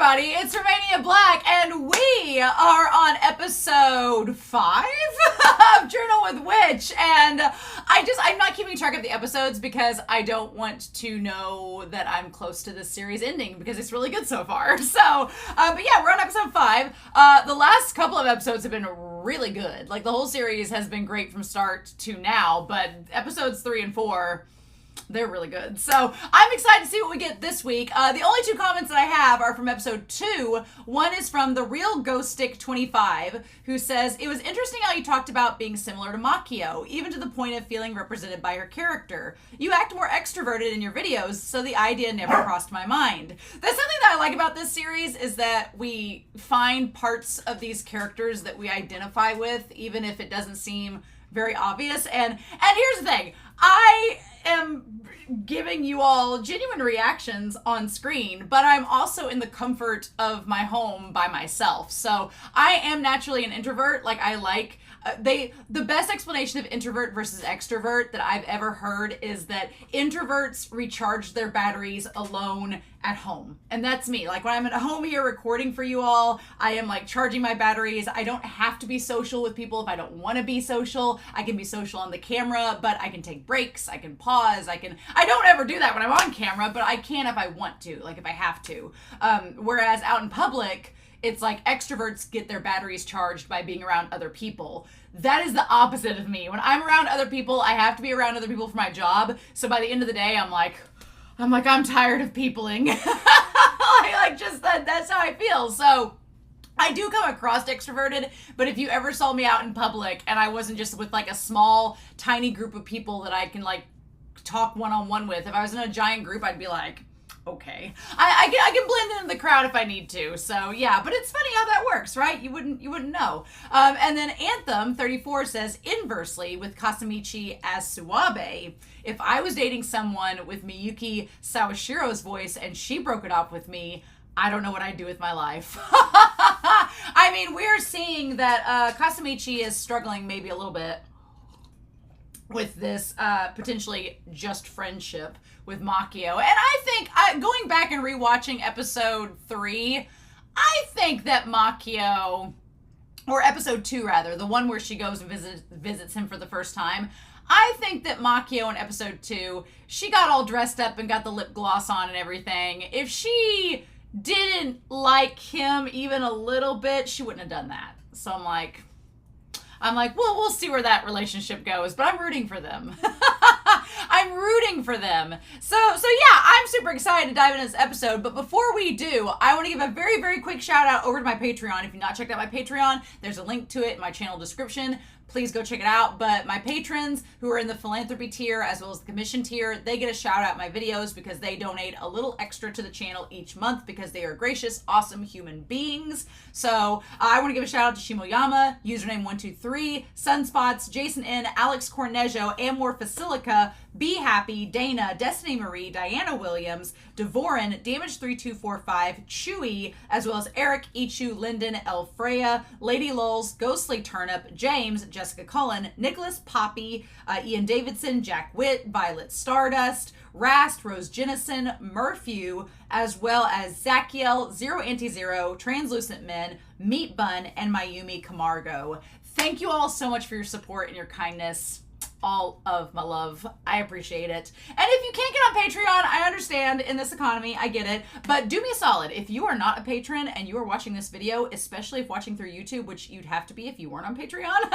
everybody, it's Romania Black, and we are on episode 5 of Journal with Witch, and I'm not keeping track of the episodes because I don't want to know that I'm close to this series ending because it's really good so far. So, but yeah, we're on episode 5. The last couple of episodes have been really good. Like, the whole series has been great from start to now, but episodes 3 and 4... they're really good. So I'm excited to see what we get this week. The only 2 comments that I have are from episode 2. One is from the real Ghost Stick 25, who says, "It was interesting how you talked about being similar to Makio, even to the point of feeling represented by her character. You act more extroverted in your videos, so the idea never crossed my mind." That's something that I like about this series, is that we find parts of these characters that we identify with, even if it doesn't seem very obvious. And here's the thing. I am giving you all genuine reactions on screen, but I'm also in the comfort of my home by myself. So I am naturally an introvert. Like, I like... the best explanation of introvert versus extrovert that I've ever heard is that introverts recharge their batteries alone at home. And that's me. Like, when I'm at home here recording for you all, I am like charging my batteries. I don't have to be social with people if I don't want to be social. I can be social on the camera, but I can take breaks. I can pause. I don't ever do that when I'm on camera, but I can if I want to, like if I have to. Whereas out in public, it's like extroverts get their batteries charged by being around other people. That is the opposite of me. When I'm around other people, I have to be around other people for my job. So by the end of the day, I'm tired of peopling. That's how I feel. So I do come across extroverted, but if you ever saw me out in public and I wasn't just with like a small, tiny group of people that I can like talk one-on-one with, if I was in a giant group, I'd be like, okay, I can blend into the crowd if I need to. So yeah, but it's funny how that works, right? You wouldn't know. And then Anthem 34 says, inversely, with Kasamichi as Suabe, if I was dating someone with Miyuki Sawashiro's voice and she broke it off with me, I don't know what I'd do with my life. I mean, we're seeing that Kasamichi is struggling maybe a little bit with this potentially just friendship with Makio. And I think, going back and rewatching episode 3, I think that Makio, or episode 2 rather, the one where she goes and visits him for the first time, I think that Makio in episode 2, she got all dressed up and got the lip gloss on and everything. If she didn't like him even a little bit, she wouldn't have done that. So I'm like, well, we'll see where that relationship goes, but I'm rooting for them. I'm rooting for them. So yeah, I'm super excited to dive into this episode, but before we do, I want to give a very, very quick shout out over to my Patreon. If you've not checked out my Patreon, there's a link to it in my channel description. Please go check it out. But my patrons who are in the philanthropy tier as well as the commission tier, they get a shout out in my videos because they donate a little extra to the channel each month because they are gracious, awesome human beings. So I want to give a shout out to Shimoyama, username 123, Sunspots, Jason N, Alex Cornejo, Amor Facilica, Be Happy, Dana, Destiny Marie, Diana Williams, Devorin, Damage3245, Chewy, as well as Eric, Ichu, Linden, Elfreya, Lady Lulz, Ghostly Turnip, James, Jessica Cullen, Nicholas Poppy, Ian Davidson, Jack Witt, Violet Stardust, Rast, Rose Jennison, Murphew, as well as Zachiel, Zero Anti-Zero, Translucent Men, Meat Bun, and Mayumi Camargo. Thank you all so much for your support and your kindness. All of my love. I appreciate it. And if you can't get on Patreon, I understand in this economy, I get it. But do me a solid. If you are not a patron and you are watching this video, especially if watching through YouTube, which you'd have to be if you weren't on Patreon,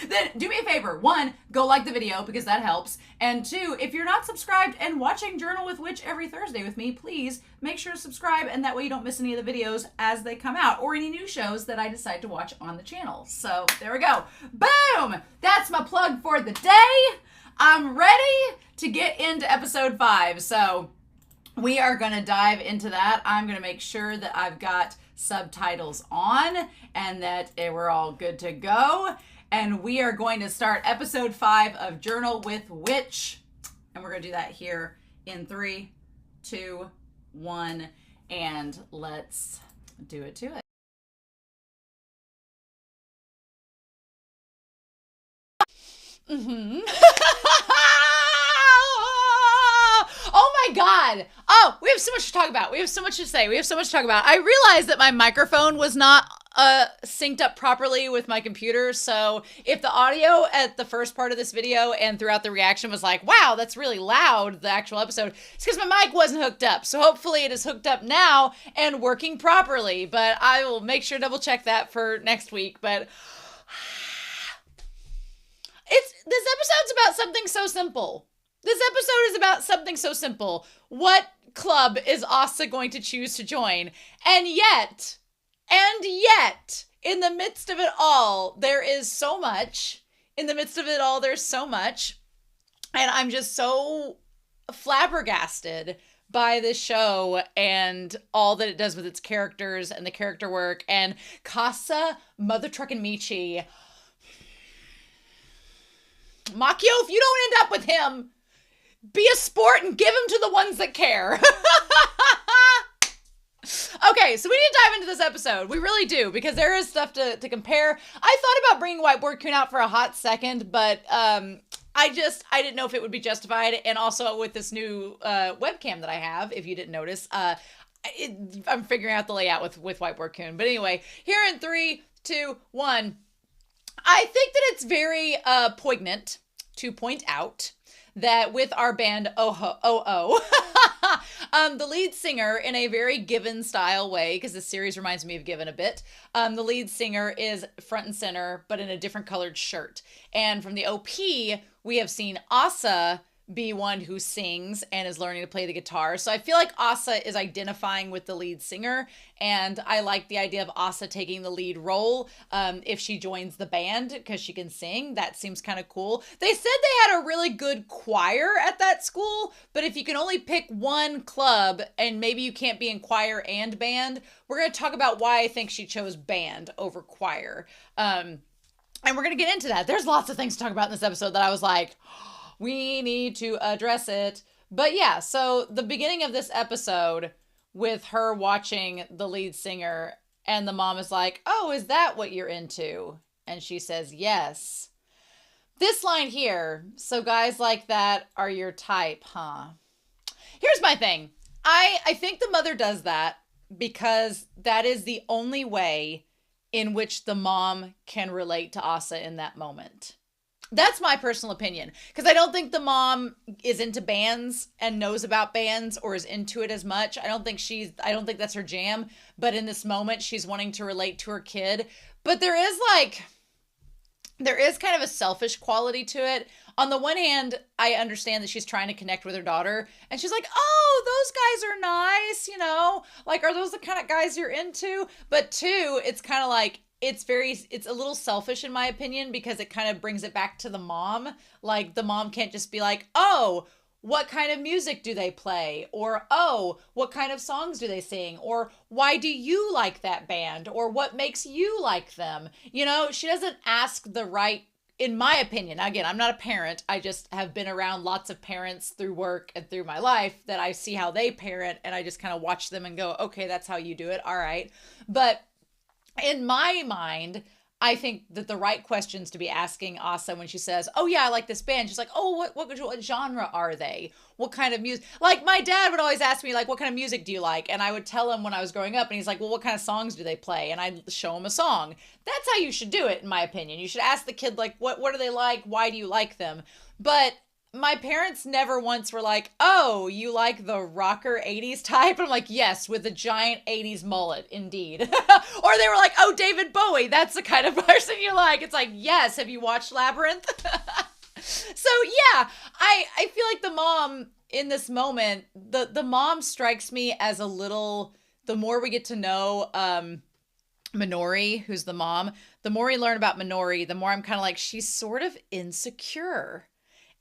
then do me a favor. 1, go like the video because that helps. And 2, if you're not subscribed and watching Journal with Witch every Thursday with me, please make sure to subscribe, and that way you don't miss any of the videos as they come out or any new shows that I decide to watch on the channel. So there we go. Boom! That's my plug for the day. I'm ready to get into episode 5. So we are going to dive into that. I'm going to make sure that I've got subtitles on and that we're all good to go. And we are going to start episode 5 of Journal with Witch. And we're going to do that here in 3, 2, 1, and let's do it to it. Mm-hmm. Oh my my God. Oh, we have so much to talk about. We have so much to say. We have so much to talk about. I realized that my microphone was not synced up properly with my computer. So if the audio at the first part of this video and throughout the reaction was like, wow, that's really loud, the actual episode, it's because my mic wasn't hooked up. So hopefully it is hooked up now and working properly. But I will make sure to double check that for next week. But this episode's about something so simple. This episode is about something so simple. What club is Asa going to choose to join? And yet, in the midst of it all, there is so much. In the midst of it all, there's so much. And I'm just so flabbergasted by this show and all that it does with its characters and the character work. And Casa Mother Truckin' Michi. Makio, if you don't end up with him, be a sport and give him to the ones that care. Okay, so we need to dive into this episode. We really do, because there is stuff to compare. I thought about bringing Whiteboard Coon out for a hot second, but I didn't know if it would be justified. And also with this new webcam that I have, if you didn't notice, I'm figuring out the layout with Whiteboard Coon. But anyway, here in 3, 2, 1. I think that it's very poignant to point out that with our band Oh, the lead singer, in a very Given style way, because this series reminds me of Given a bit, the lead singer is front and center, but in a different colored shirt. And from the OP, we have seen Asa be one who sings and is learning to play the guitar. So I feel like Asa is identifying with the lead singer, and I like the idea of Asa taking the lead role if she joins the band, because she can sing. That seems kind of cool. They said they had a really good choir at that school, but if you can only pick one club and maybe you can't be in choir and band, we're going to talk about why I think she chose band over choir. And we're going to get into that. There's lots of things to talk about in this episode that I was like, we need to address it. But yeah, so the beginning of this episode with her watching the lead singer, and the mom is like, oh, is that what you're into? And she says, yes. This line here, so guys like that are your type, huh? Here's my thing. I think the mother does that because that is the only way in which the mom can relate to Asa in that moment. That's my personal opinion, because I don't think the mom is into bands and knows about bands or is into it as much. I don't think that's her jam, but in this moment she's wanting to relate to her kid. But there is kind of a selfish quality to it. On the one hand, I understand that she's trying to connect with her daughter, and she's like, oh, those guys are nice, like, are those the kind of guys you're into? But two, it's kind of like, it's a little selfish in my opinion, because it kind of brings it back to the mom. Like, the mom can't just be like, oh, what kind of music do they play? Or, oh, what kind of songs do they sing? Or why do you like that band? Or what makes you like them? She doesn't ask the right, in my opinion. Again, I'm not a parent. I just have been around lots of parents through work and through my life that I see how they parent, and I just kind of watch them and go, okay, that's how you do it. All right. But in my mind, I think that the right questions to be asking Asa when she says, oh yeah, I like this band. She's like, oh, what genre are they? What kind of music? Like, my dad would always ask me, like, what kind of music do you like? And I would tell him when I was growing up, and he's like, well, what kind of songs do they play? And I'd show him a song. That's how you should do it, in my opinion. You should ask the kid, like, what do they like? Why do you like them? But my parents never once were like, oh, you like the rocker 80s type? And I'm like, yes, with a giant 80s mullet, indeed. Or they were like, oh, David Bowie, that's the kind of person you like. It's like, yes, have you watched Labyrinth? So yeah, I feel like the mom in this moment, the mom strikes me as a little, the more we get to know Minori, who's the mom, the more we learn about Minori, the more I'm kind of like, she's sort of insecure.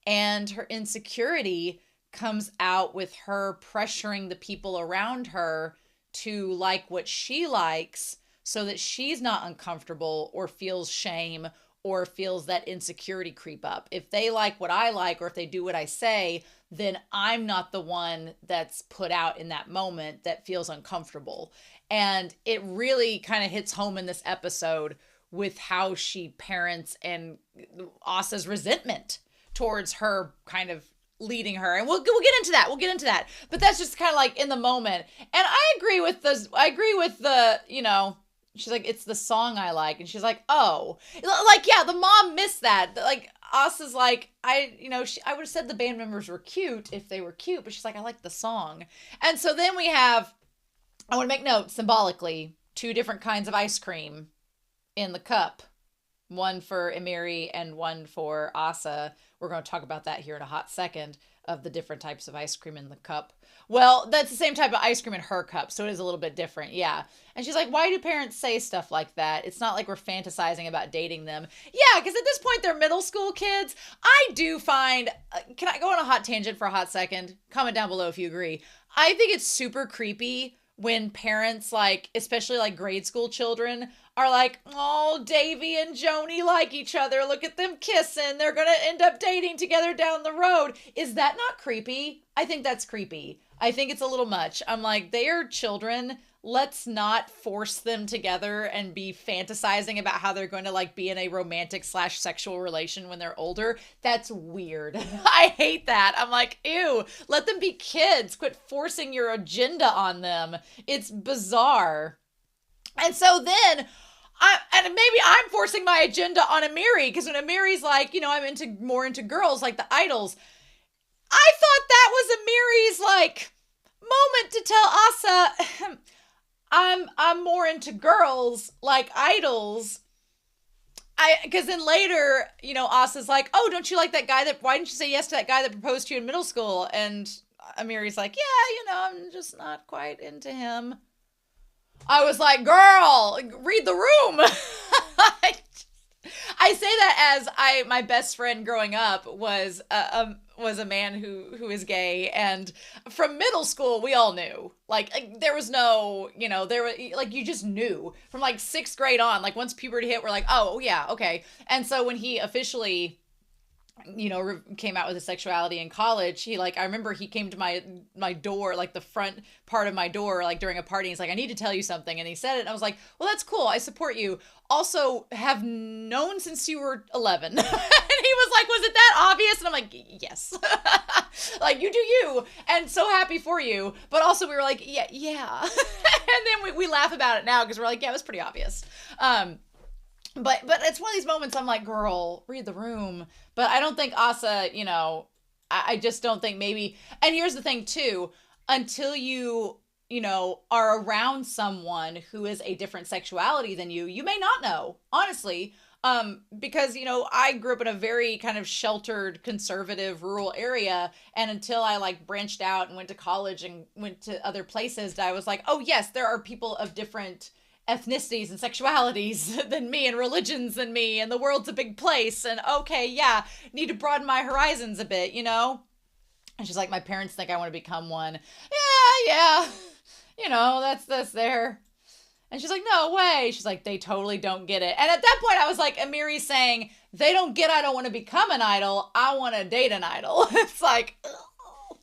And her insecurity comes out with her pressuring the people around her to like what she likes, so that she's not uncomfortable or feels shame or feels that insecurity creep up. If they like what I like, or if they do what I say, then I'm not the one that's put out in that moment that feels uncomfortable. And it really kind of hits home in this episode with how she parents and Asa's resentment towards her kind of leading her, and we'll get into that. We'll get into that. But that's just kind of like in the moment. And I agree with the, you know, she's like, it's the song I like. And she's like, oh, like, yeah, the mom missed that. Like, Asa's like, I would have said the band members were cute if they were cute, but she's like, I like the song. And so then we have, I want to make note symbolically, 2 different kinds of ice cream in the cup. One for Emiri and one for Asa. We're going to talk about that here in a hot second, of the different types of ice cream in the cup. Well, that's the same type of ice cream in her cup, so it is a little bit different, yeah. And she's like, why do parents say stuff like that? It's not like we're fantasizing about dating them. Yeah, because at this point, they're middle school kids. I do find, can I go on a hot tangent for a hot second? Comment down below if you agree. I think it's super creepy when parents, like, especially like grade school children, are like, oh, Davy and Joni like each other. Look at them kissing. They're going to end up dating together down the road. Is that not creepy? I think that's creepy. I think it's a little much. I'm like, they are children. Let's not force them together and be fantasizing about how they're going to like be in a romantic / sexual relation when they're older. That's weird. I hate that. I'm like, ew, let them be kids. Quit forcing your agenda on them. It's bizarre. And so then, and maybe I'm forcing my agenda on Emiri, because when Amiri's like, you know, I'm more into girls, like the idols. I thought that was Amiri's like moment to tell Asa, I'm more into girls, like idols. Because then later, you know, Asa's like, oh, don't you like that guy why didn't you say yes to that guy that proposed to you in middle school? And Amiri's like, yeah, you know, I'm just not quite into him. I was like, girl, read the room. I say that as my best friend growing up was a man who is gay, and from middle school we all knew. Like there was no, you know, you just knew from like 6th grade on. Like once puberty hit, we're like, oh yeah, okay. And so when he officially, you know, came out with his sexuality in college, I remember he came to my door, like the front part of my door, like during a party. He's like, I need to tell you something. And he said it. And I was like, well, that's cool. I support you. Also have known since you were 11. And he was like, was it that obvious? And I'm like, yes. Like, you do you. And so happy for you. But also we were like, yeah. And then we laugh about it now because we're like, yeah, it was pretty obvious. But it's one of these moments I'm like, girl, read the room. But I don't think Asa, you know, I just don't think maybe. And here's the thing too, until you know, are around someone who is a different sexuality than you may not know, honestly. Because, you know, I grew up in a very kind of sheltered, conservative, rural area. And until I like branched out and went to college and went to other places, I was like, oh yes, there are people of different ethnicities and sexualities than me, and religions than me, and the world's a big place, and okay, yeah, need to broaden my horizons a bit, you know? And she's like, my parents think I want to become one. Yeah, you know, that's there. And she's like, no way. She's like, they totally don't get it. And at that point I was like, Amiri's saying, they don't get I don't want to become an idol, I want to date an idol. It's like, ugh.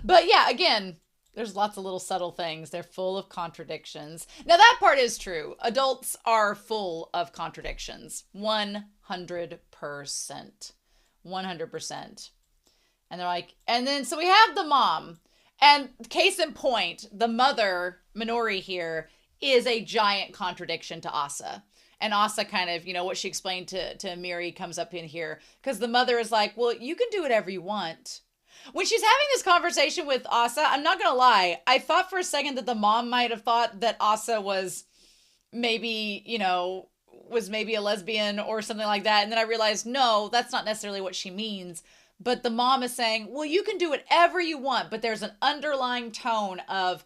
But yeah, again, there's lots of little subtle things. They're full of contradictions. Now that part is true. Adults are full of contradictions. 100%. 100%. And they're like, and then, so we have the mom. And case in point, the mother, Minori here, is a giant contradiction to Asa. And Asa kind of, you know, what she explained to Amiri comes up in here. Because the mother is like, well, you can do whatever you want. When she's having this conversation with Asa, I'm not going to lie, I thought for a second that the mom might have thought that Asa was maybe, you know, was maybe a lesbian or something like that. And then I realized, no, that's not necessarily what she means. But the mom is saying, well, you can do whatever you want, but there's an underlying tone of,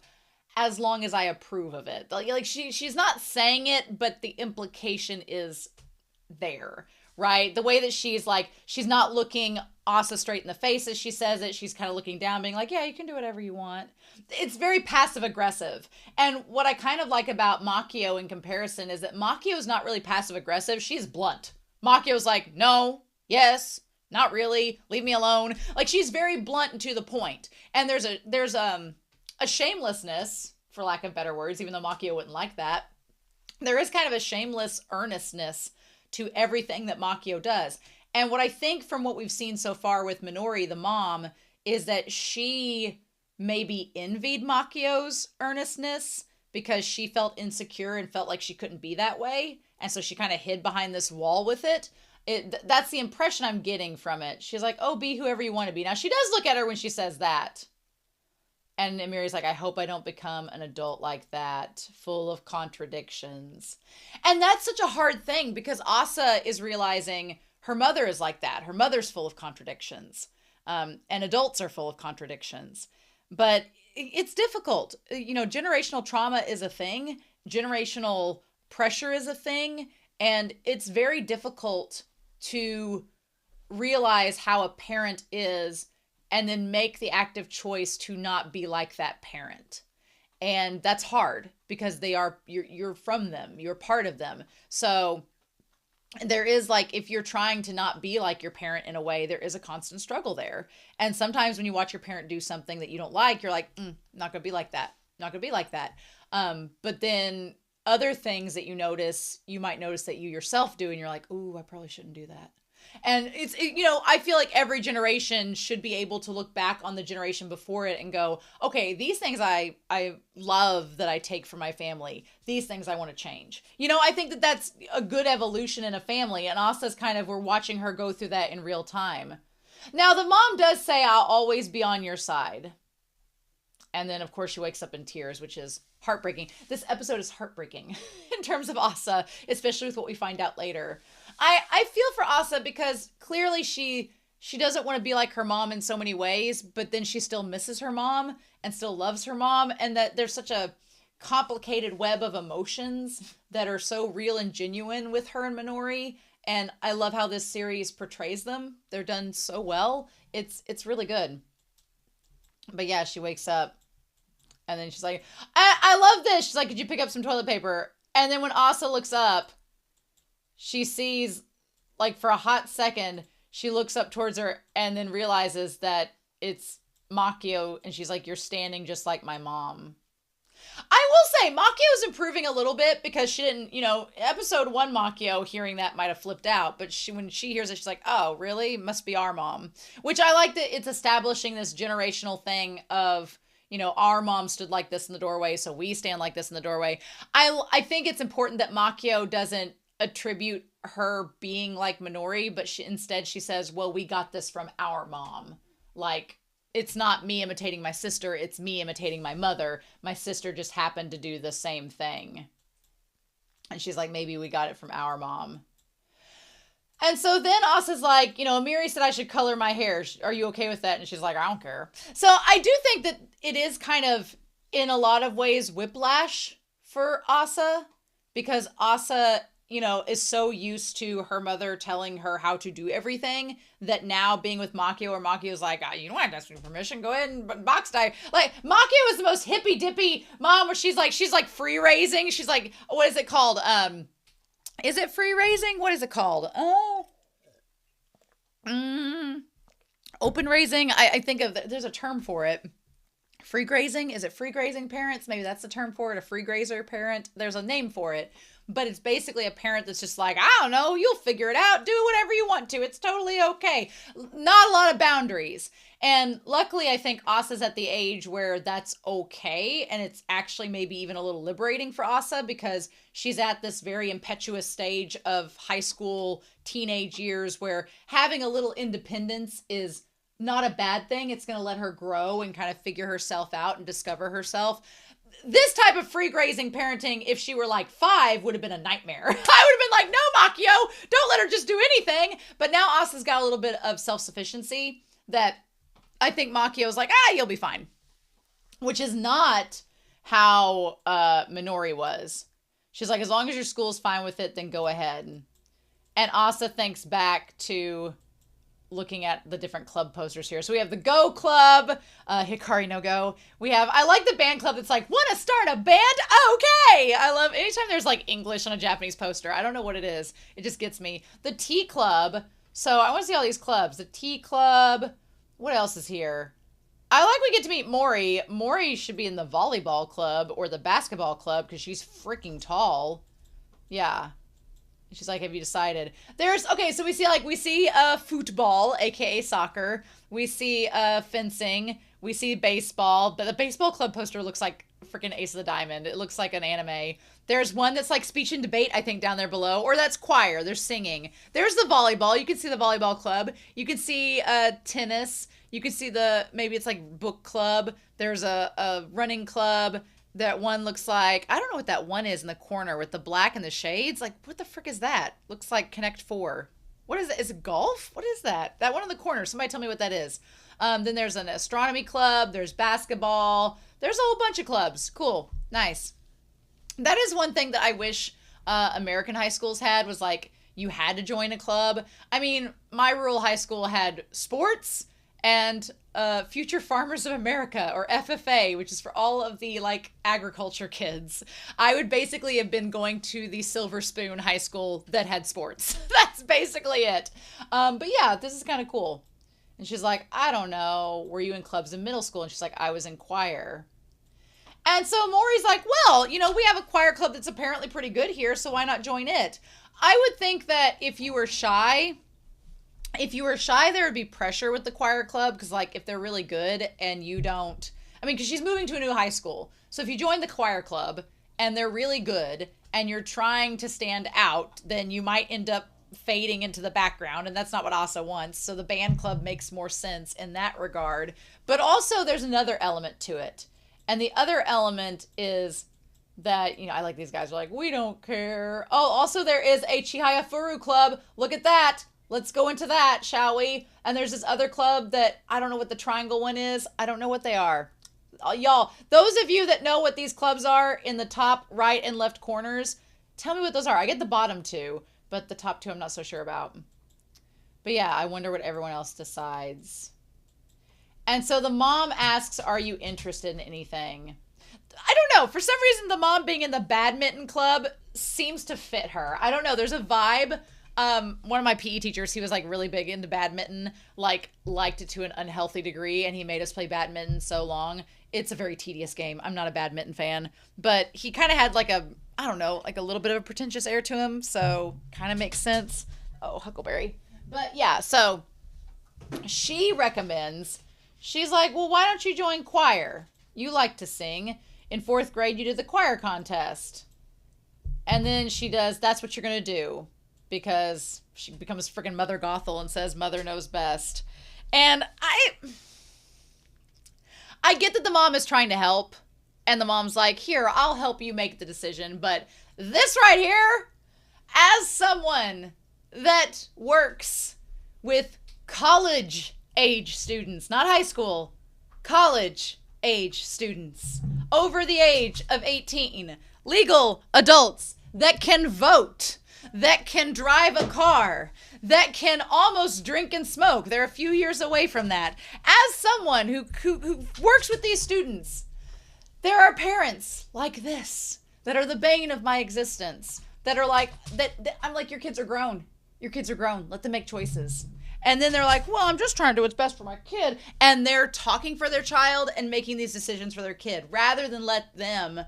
as long as I approve of it. Like she's not saying it, but the implication is there, right? The way that she's like, she's not looking Asa straight in the face as she says it. She's kind of looking down, being like, yeah, you can do whatever you want. It's very passive aggressive. And what I kind of like about Makio in comparison is that Makio is not really passive aggressive. She's blunt. Makio's like, no, yes, not really, leave me alone. Like she's very blunt and to the point. And there's a shamelessness, for lack of better words, even though Makio wouldn't like that. There is kind of a shameless earnestness to everything that Makio does. And what I think from what we've seen so far with Minori, the mom, is that she maybe envied Makio's earnestness because she felt insecure and felt like she couldn't be that way. And so she kind of hid behind this wall with it. That's the impression I'm getting from it. She's like, oh, be whoever you want to be. Now, she does look at her when she says that. And Amiri's like, I hope I don't become an adult like that, full of contradictions. And that's such a hard thing because Asa is realizing her mother is like that. Her mother's full of contradictions. And adults are full of contradictions. But it's difficult. You know, generational trauma is a thing. Generational pressure is a thing. And it's very difficult to realize how a parent is and then make the active choice to not be like that parent. And that's hard because you're from them, you're part of them. So there is like, if you're trying to not be like your parent in a way, there is a constant struggle there. And sometimes when you watch your parent do something that you don't like, you're like, not gonna be like that. Not gonna be like that. But then other things that you might notice that you yourself do, and you're like, ooh, I probably shouldn't do that. And I feel like every generation should be able to look back on the generation before it and go, okay, these things I love that I take from my family. These things I want to change. I think that that's a good evolution in a family. And Asa's we're watching her go through that in real time. Now, the mom does say, I'll always be on your side. And then, of course, she wakes up in tears, which is heartbreaking. This episode is heartbreaking in terms of Asa, especially with what we find out later. I feel for Asa because clearly she doesn't want to be like her mom in so many ways, but then she still misses her mom and still loves her mom. And that there's such a complicated web of emotions that are so real and genuine with her and Minori. And I love how this series portrays them. They're done so well. It's really good. But yeah, she wakes up and then she's like, I love this. She's like, could you pick up some toilet paper? And then when Asa looks up, she sees, like, for a hot second, she looks up towards her and then realizes that it's Makio. And she's like, you're standing just like my mom. I will say, Makio's improving a little bit because she didn't, episode 1 Makio, hearing that might have flipped out. But when she hears it, she's like, oh, really? Must be our mom. Which I like that it's establishing this generational thing of, our mom stood like this in the doorway, so we stand like this in the doorway. I think it's important that Makio doesn't attribute her being like Minori, but instead she says, well, we got this from our mom. Like, it's not me imitating my sister, it's me imitating my mother. My sister just happened to do the same thing. And she's like, maybe we got it from our mom. And so then Asa's like, Amiri said I should color my hair. Are you okay with that? And she's like, I don't care. So I do think that it is kind of, in a lot of ways, whiplash for Asa. Because Asa, is so used to her mother telling her how to do everything that now being with Makio, or Makio's like, you don't have to ask me permission, go ahead and box dye. Like, Makio is the most hippy dippy mom, where she's like free raising. She's like, what is it called? Is it free raising? What is it called? Open raising. I think there's a term for it. Free grazing. Is it free grazing parents? Maybe that's the term for it. A free grazer parent. There's a name for it. But it's basically a parent that's just like, I don't know, you'll figure it out. Do whatever you want to. It's totally okay. Not a lot of boundaries. And luckily, I think Asa's at the age where that's okay. And it's actually maybe even a little liberating for Asa because she's at this very impetuous stage of high school, teenage years where having a little independence is not a bad thing. It's going to let her grow and kind of figure herself out and discover herself. This type of free grazing parenting, if she were like 5, would have been a nightmare. I would have been like, no, Makio, don't let her just do anything. But now Asa's got a little bit of self-sufficiency that I think Makio's like, you'll be fine. Which is not how Minori was. She's like, as long as your school's fine with it, then go ahead. And Asa thinks back to looking at the different club posters here. So we have the Go Club, Hikari no Go. I like the band club that's like, want to start a band? Okay! I love anytime there's like English on a Japanese poster. I don't know what it is. It just gets me. The Tea Club. So I want to see all these clubs. The Tea Club. What else is here? I like we get to meet Mori. Mori should be in the volleyball club or the basketball club because she's freaking tall. Yeah. She's like, have you decided? Okay, so we see football, aka soccer. We see fencing. We see baseball. But the baseball club poster looks like freaking Ace of the Diamond. It looks like an anime. There's one that's like speech and debate, I think, down there below. Or that's choir. They're singing. There's the volleyball. You can see the volleyball club. You can see tennis. You can see maybe it's like book club. There's a running club. That one looks like, I don't know what that one is in the corner with the black and the shades. Like, what the frick is that? Looks like Connect 4. What is it? Is it golf? What is that? That one in the corner. Somebody tell me what that is. Then there's an astronomy club. There's basketball. There's a whole bunch of clubs. Cool. Nice. That is one thing that I wish American high schools had, was like, you had to join a club. I mean, my rural high school had sports and Future Farmers of America, or FFA, which is for all of the like agriculture kids. I would basically have been going to the Silver Spoon High School that had sports. That's basically it. But yeah, this is kind of cool. And she's like, I don't know, were you in clubs in middle school? And she's like, I was in choir. And so Maury's like, well, you know, we have a choir club that's apparently pretty good here, so why not join it? I would think that if you were shy, there would be pressure with the choir club, because like if they're really good and you don't, I mean, because she's moving to a new high school. So if you join the choir club and they're really good and you're trying to stand out, then you might end up fading into the background, and that's not what Asa wants. So the band club makes more sense in that regard. But also there's another element to it. And the other element is that, you know, I like these guys are like, we don't care. Oh, also there is a Chihaya Furu club. Look at that. Let's go into that, shall we? And there's this other club that I don't know what the triangle one is. I don't know what they are. Y'all, those of you that know what these clubs are in the top right and left corners, tell me what those are. I get the bottom two, but the top two I'm not so sure about. But yeah, I wonder what everyone else decides. And so the mom asks, are you interested in anything? I don't know. For some reason, the mom being in the badminton club seems to fit her. I don't know. There's a vibe. One of my PE teachers, he was like really big into badminton, like liked it to an unhealthy degree, and he made us play badminton so long. It's a very tedious game. I'm not a badminton fan, but he kind of had like a, I don't know, like a little bit of a pretentious air to him, so kind of makes sense. Oh, Huckleberry. But yeah, so she recommends, she's like, well, why don't you join choir? You like to sing. In 4th grade, you did the choir contest. And then she does, that's what you're going to do. Because she becomes freaking Mother Gothel and says mother knows best. And I get that the mom is trying to help. And the mom's like, here, I'll help you make the decision. But this right here, as someone that works with college age students, not high school, college age students, over the age of 18, legal adults that can vote, that can drive a car, that can almost drink and smoke. They're a few years away from that. As someone who works with these students, there are parents like this that are the bane of my existence, that are like, that I'm like, your kids are grown. Your kids are grown. Let them make choices. And then they're like, well, I'm just trying to do what's best for my kid. And they're talking for their child and making these decisions for their kid rather than let them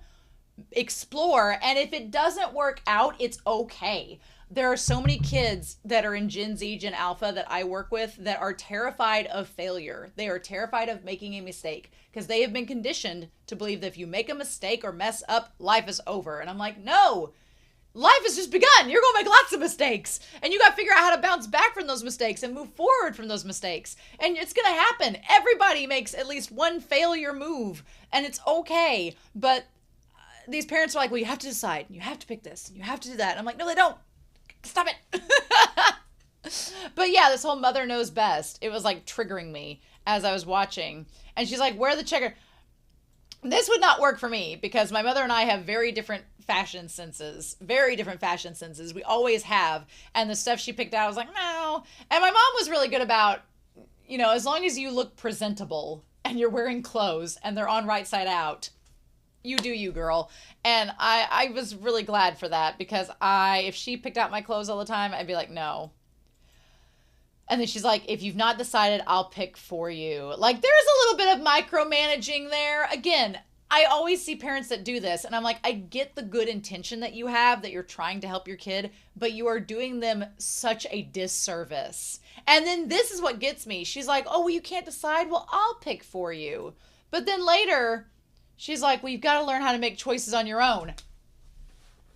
explore. And if it doesn't work out, it's okay. There are so many kids that are in Gen Z, Gen Alpha that I work with that are terrified of failure. They are terrified of making a mistake because they have been conditioned to believe that if you make a mistake or mess up, life is over. And I'm like, no, life has just begun. You're going to make lots of mistakes. And you got to figure out how to bounce back from those mistakes and move forward from those mistakes. And it's going to happen. Everybody makes at least one failure move. And it's okay. But these parents are like, well, you have to decide. You have to pick this. You have to do that. And I'm like, no, they don't. Stop it. But yeah, this whole mother knows best. It was like triggering me as I was watching. And she's like, where are the checker? This would not work for me because my mother and I have very different fashion senses. Very different fashion senses. We always have. And the stuff she picked out, I was like, no. And my mom was really good about, you know, as long as you look presentable and you're wearing clothes and they're on right side out, you do you, girl. And I was really glad for that because if she picked out my clothes all the time, I'd be like, no. And then she's like, if you've not decided, I'll pick for you. Like, there's a little bit of micromanaging there. Again, I always see parents that do this, and I'm like, I get the good intention that you have, that you're trying to help your kid, but you are doing them such a disservice. And then this is what gets me. She's like, oh, well, you can't decide? Well, I'll pick for you. But then later, she's like, well, you've got to learn how to make choices on your own.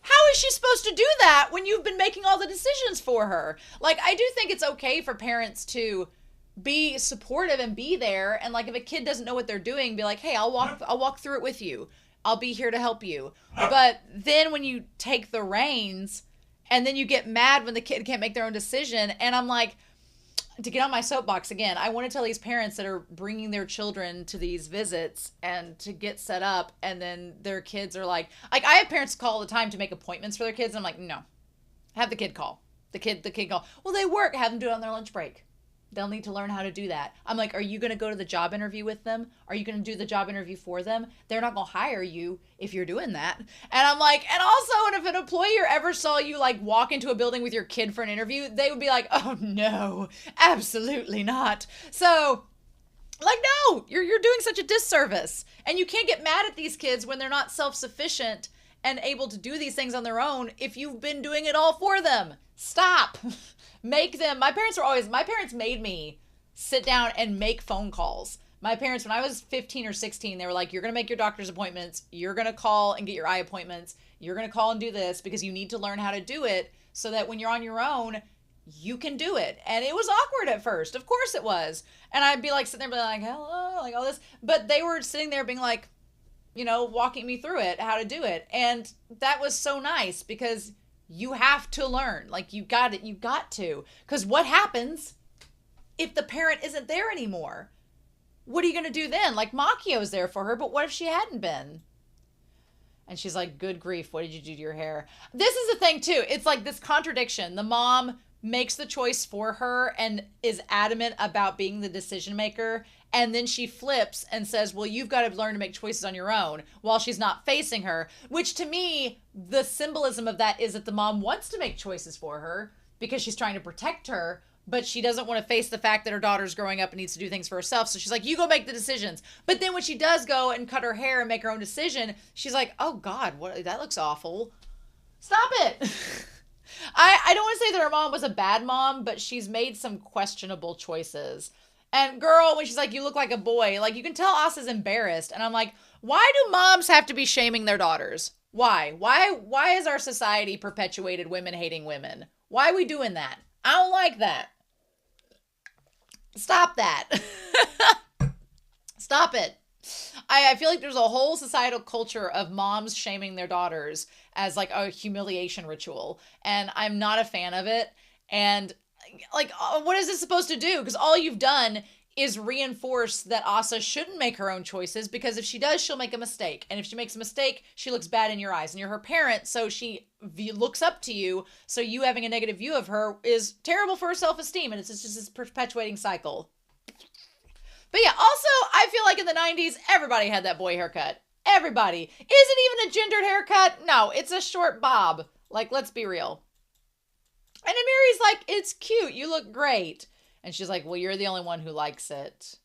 How is she supposed to do that when you've been making all the decisions for her? Like, I do think it's okay for parents to be supportive and be there, and like if a kid doesn't know what they're doing, be like, hey, I'll walk through it with you. I'll be here to help you. But then when you take the reins and then you get mad when the kid can't make their own decision, and I'm like, to get on my soapbox again, I want to tell these parents that are bringing their children to these visits and to get set up, and then their kids are like I have parents call all the time to make appointments for their kids, and I'm like, no, have the kid call. The kid call. Well, they work. Have them do it on their lunch break. They'll need to learn how to do that. I'm like, are you going to go to the job interview with them? Are you going to do the job interview for them? They're not going to hire you if you're doing that. And I'm like, and also, and if an employer ever saw you like walk into a building with your kid for an interview, they would be like, oh no, absolutely not. So like, no, you're doing such a disservice. And you can't get mad at these kids when they're not self-sufficient and able to do these things on their own if you've been doing it all for them. Stop. Make them. My parents made me sit down and make phone calls. My parents, when I was 15 or 16, they were like, you're going to make your doctor's appointments. You're going to call and get your eye appointments. You're going to call and do this because you need to learn how to do it so that when you're on your own, you can do it. And it was awkward at first. Of course it was. And I'd be like sitting there being like, hello, like all this. But they were sitting there being like, walking me through it, how to do it. And that was so nice because you have to learn. Like, you got to. Because what happens if the parent isn't there anymore? What are you going to do then? Like, Makio's there for her, but what if she hadn't been? And she's like, good grief, what did you do to your hair? This is the thing, too. It's like this contradiction. The mom makes the choice for her and is adamant about being the decision maker. And then she flips and says, well, you've got to learn to make choices on your own, while she's not facing her. Which, to me, the symbolism of that is that the mom wants to make choices for her because she's trying to protect her, but she doesn't want to face the fact that her daughter's growing up and needs to do things for herself. So she's like, you go make the decisions. But then when she does go and cut her hair and make her own decision, she's like, oh God, that looks awful. Stop it. I don't want to say that her mom was a bad mom, but she's made some questionable choices. And girl, when she's like, you look like a boy, like, you can tell Asa's embarrassed. And I'm like, why do moms have to be shaming their daughters? Why? Why has our society perpetuated women hating women? Why are we doing that? I don't like that. Stop that. Stop it. I feel like there's a whole societal culture of moms shaming their daughters as like a humiliation ritual. And I'm not a fan of it. And like, what is this supposed to do? Because all you've done is reinforce that Asa shouldn't make her own choices, because if she does, she'll make a mistake. And if she makes a mistake, she looks bad in your eyes. And you're her parent, so she looks up to you. So you having a negative view of her is terrible for her self-esteem. And it's just this perpetuating cycle. But yeah, also, I feel like in the 90s, everybody had that boy haircut. Everybody. Is it even a gendered haircut? No, it's a short bob. Like, let's be real. And Amiri's like, it's cute. You look great. And she's like, well, you're the only one who likes it.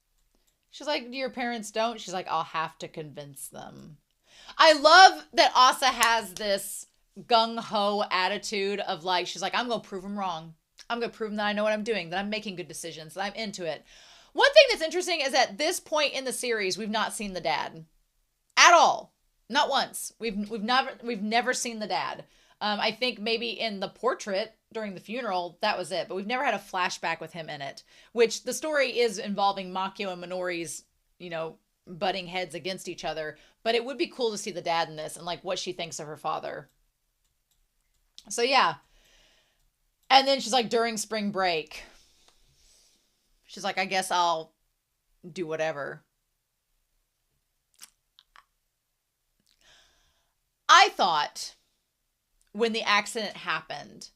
She's like, your parents don't? She's like, I'll have to convince them. I love that Asa has this gung-ho attitude of like, she's like, I'm going to prove them wrong. I'm going to prove them that I know what I'm doing, that I'm making good decisions, that I'm into it. One thing that's interesting is at this point in the series, we've not seen the dad at all. Not once. We've never seen the dad. I think maybe in the portrait during the funeral, that was it. But we've never had a flashback with him in it, which the story is involving Makio and Minori's, butting heads against each other. But it would be cool to see the dad in this and like what she thinks of her father. So yeah. And then she's like, during spring break, she's like, I guess I'll do whatever. I thought when the accident happened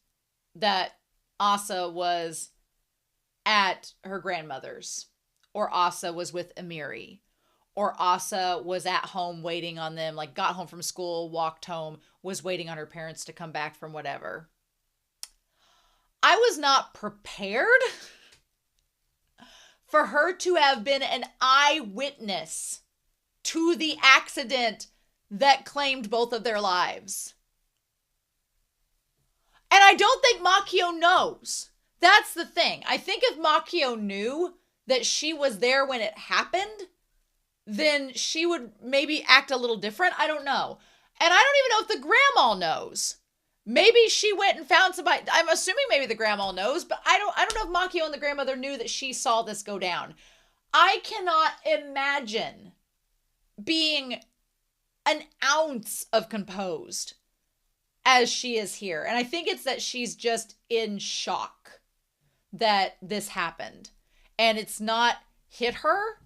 that Asa was at her grandmother's, or Asa was with Amiri, or Asa was at home waiting on them, like got home from school, walked home, was waiting on her parents to come back from whatever. I was not prepared for her to have been an eyewitness to the accident that claimed both of their lives. And I don't think Makio knows. That's the thing. I think if Makio knew that she was there when it happened, then she would maybe act a little different. I don't know. And I don't even know if the grandma knows. Maybe she went and found somebody. I'm assuming maybe the grandma knows, but I don't know if Makio and the grandmother knew that she saw this go down. I cannot imagine being an ounce of composed as she is here. And I think it's that she's just in shock that this happened. And it's not hit her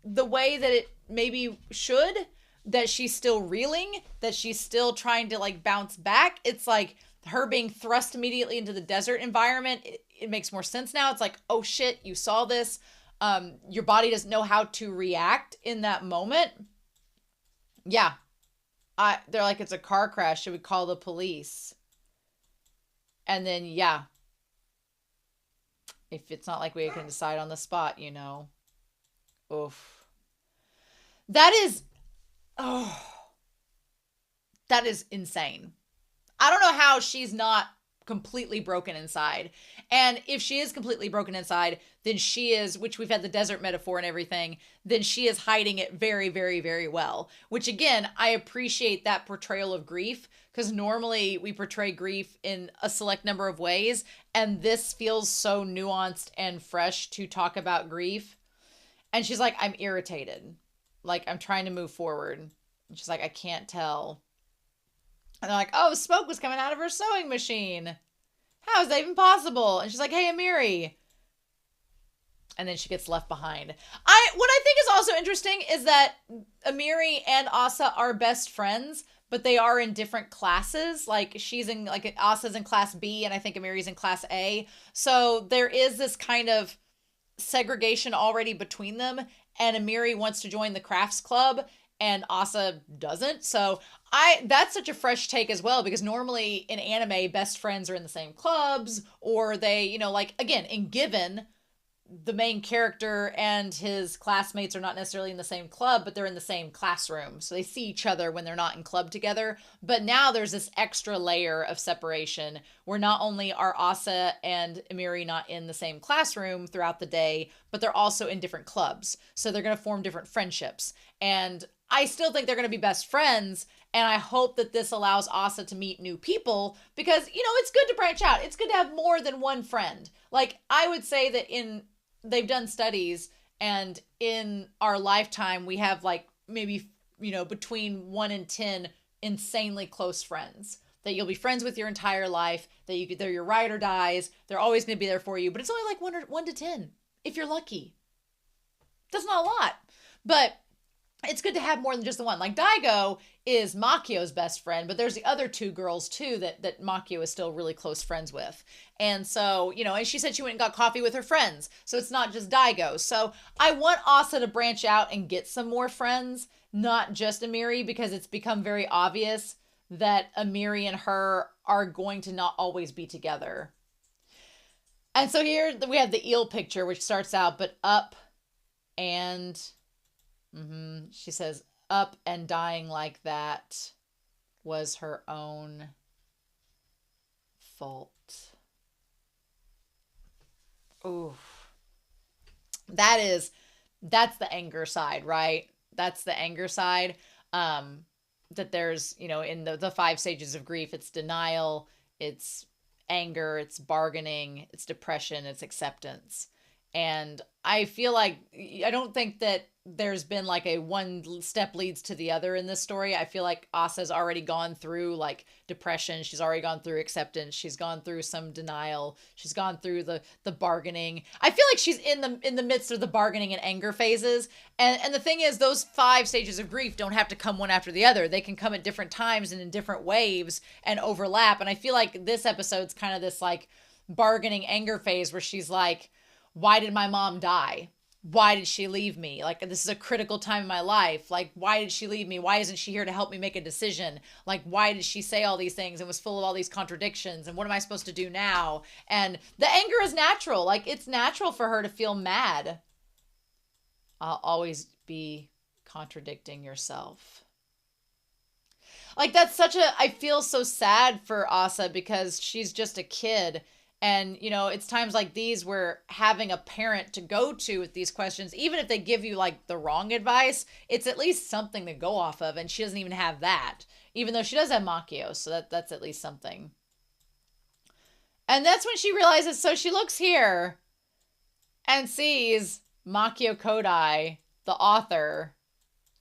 the way that it maybe should, that she's still reeling, that she's still trying to like bounce back. It's like her being thrust immediately into the desert environment. It makes more sense now. It's like, oh shit, you saw this. Your body doesn't know how to react in that moment. Yeah. They're like, it's a car crash. Should we call the police? And then, yeah. If it's not like we can decide on the spot, you know. Oof. That is insane. I don't know how she's not completely broken inside. And if she is completely broken inside, then she is, which we've had the desert metaphor and everything, then she is hiding it very, very, very well. Which again, I appreciate that portrayal of grief, because normally we portray grief in a select number of ways, and this feels so nuanced and fresh to talk about grief. And she's like, I'm irritated. Like, I'm trying to move forward. And she's like, I can't tell. And they're like, oh, smoke was coming out of her sewing machine. How is that even possible? And she's like, hey, Amiri. And then she gets left behind. What I think is also interesting is that Amiri and Asa are best friends, but they are in different classes. Like, she's in, like, Asa's in class B, and I think Amiri's in class A. So there is this kind of segregation already between them, and Amiri wants to join the crafts club, and Asa doesn't. So that's such a fresh take as well, because normally in anime, best friends are in the same clubs, or they, you know, like, again, in Given, the main character and his classmates are not necessarily in the same club, but they're in the same classroom. So they see each other when they're not in club together. But now there's this extra layer of separation where not only are Asa and Amiri not in the same classroom throughout the day, but they're also in different clubs. So they're going to form different friendships. And I still think they're going to be best friends. And I hope that this allows Asa to meet new people, because, you know, it's good to branch out. It's good to have more than one friend. Like, I would say that they've done studies, and in our lifetime, we have like maybe, you know, between 1 and 10 insanely close friends that you'll be friends with your entire life, that they're your ride or dies. They're always going to be there for you, but it's only like 1 to 10 if you're lucky. That's not a lot, but it's good to have more than just the one. Like, Daigo is Makio's best friend, but there's the other 2 girls too that Makio is still really close friends with. And so, you know, and she said she went and got coffee with her friends. So it's not just Daigo. So I want Asa to branch out and get some more friends, not just Amiri, because it's become very obvious that Amiri and her are going to not always be together. And so here we have the eel picture, which starts out, but up and... she says, up and dying like that was her own fault. Oof. That's the anger side, right? That's the anger side. That there's, you know, in the 5 stages of grief, it's denial, it's anger, it's bargaining, it's depression, it's acceptance. And I feel like, I don't think that there's been like a one step leads to the other in this story. I feel like Asa's already gone through like depression. She's already gone through acceptance. She's gone through some denial. She's gone through the bargaining. I feel like she's in the midst of the bargaining and anger phases. And the thing is, those 5 stages of grief don't have to come one after the other. They can come at different times and in different waves and overlap. And I feel like this episode's kind of this like bargaining anger phase where she's like, why did my mom die? Why did she leave me? Like, this is a critical time in my life. Like, why did she leave me? Why isn't she here to help me make a decision? Like, why did she say all these things and was full of all these contradictions? And what am I supposed to do now? And the anger is natural. Like, it's natural for her to feel mad. I'll always be contradicting yourself. Like, that's such a, I feel so sad for Asa because she's just a kid. And, you know, it's times like these where having a parent to go to with these questions, even if they give you like the wrong advice, it's at least something to go off of. And she doesn't even have that, even though she does have Makio. So that's at least something. And that's when she realizes, so she looks here and sees Makio Kodai, the author.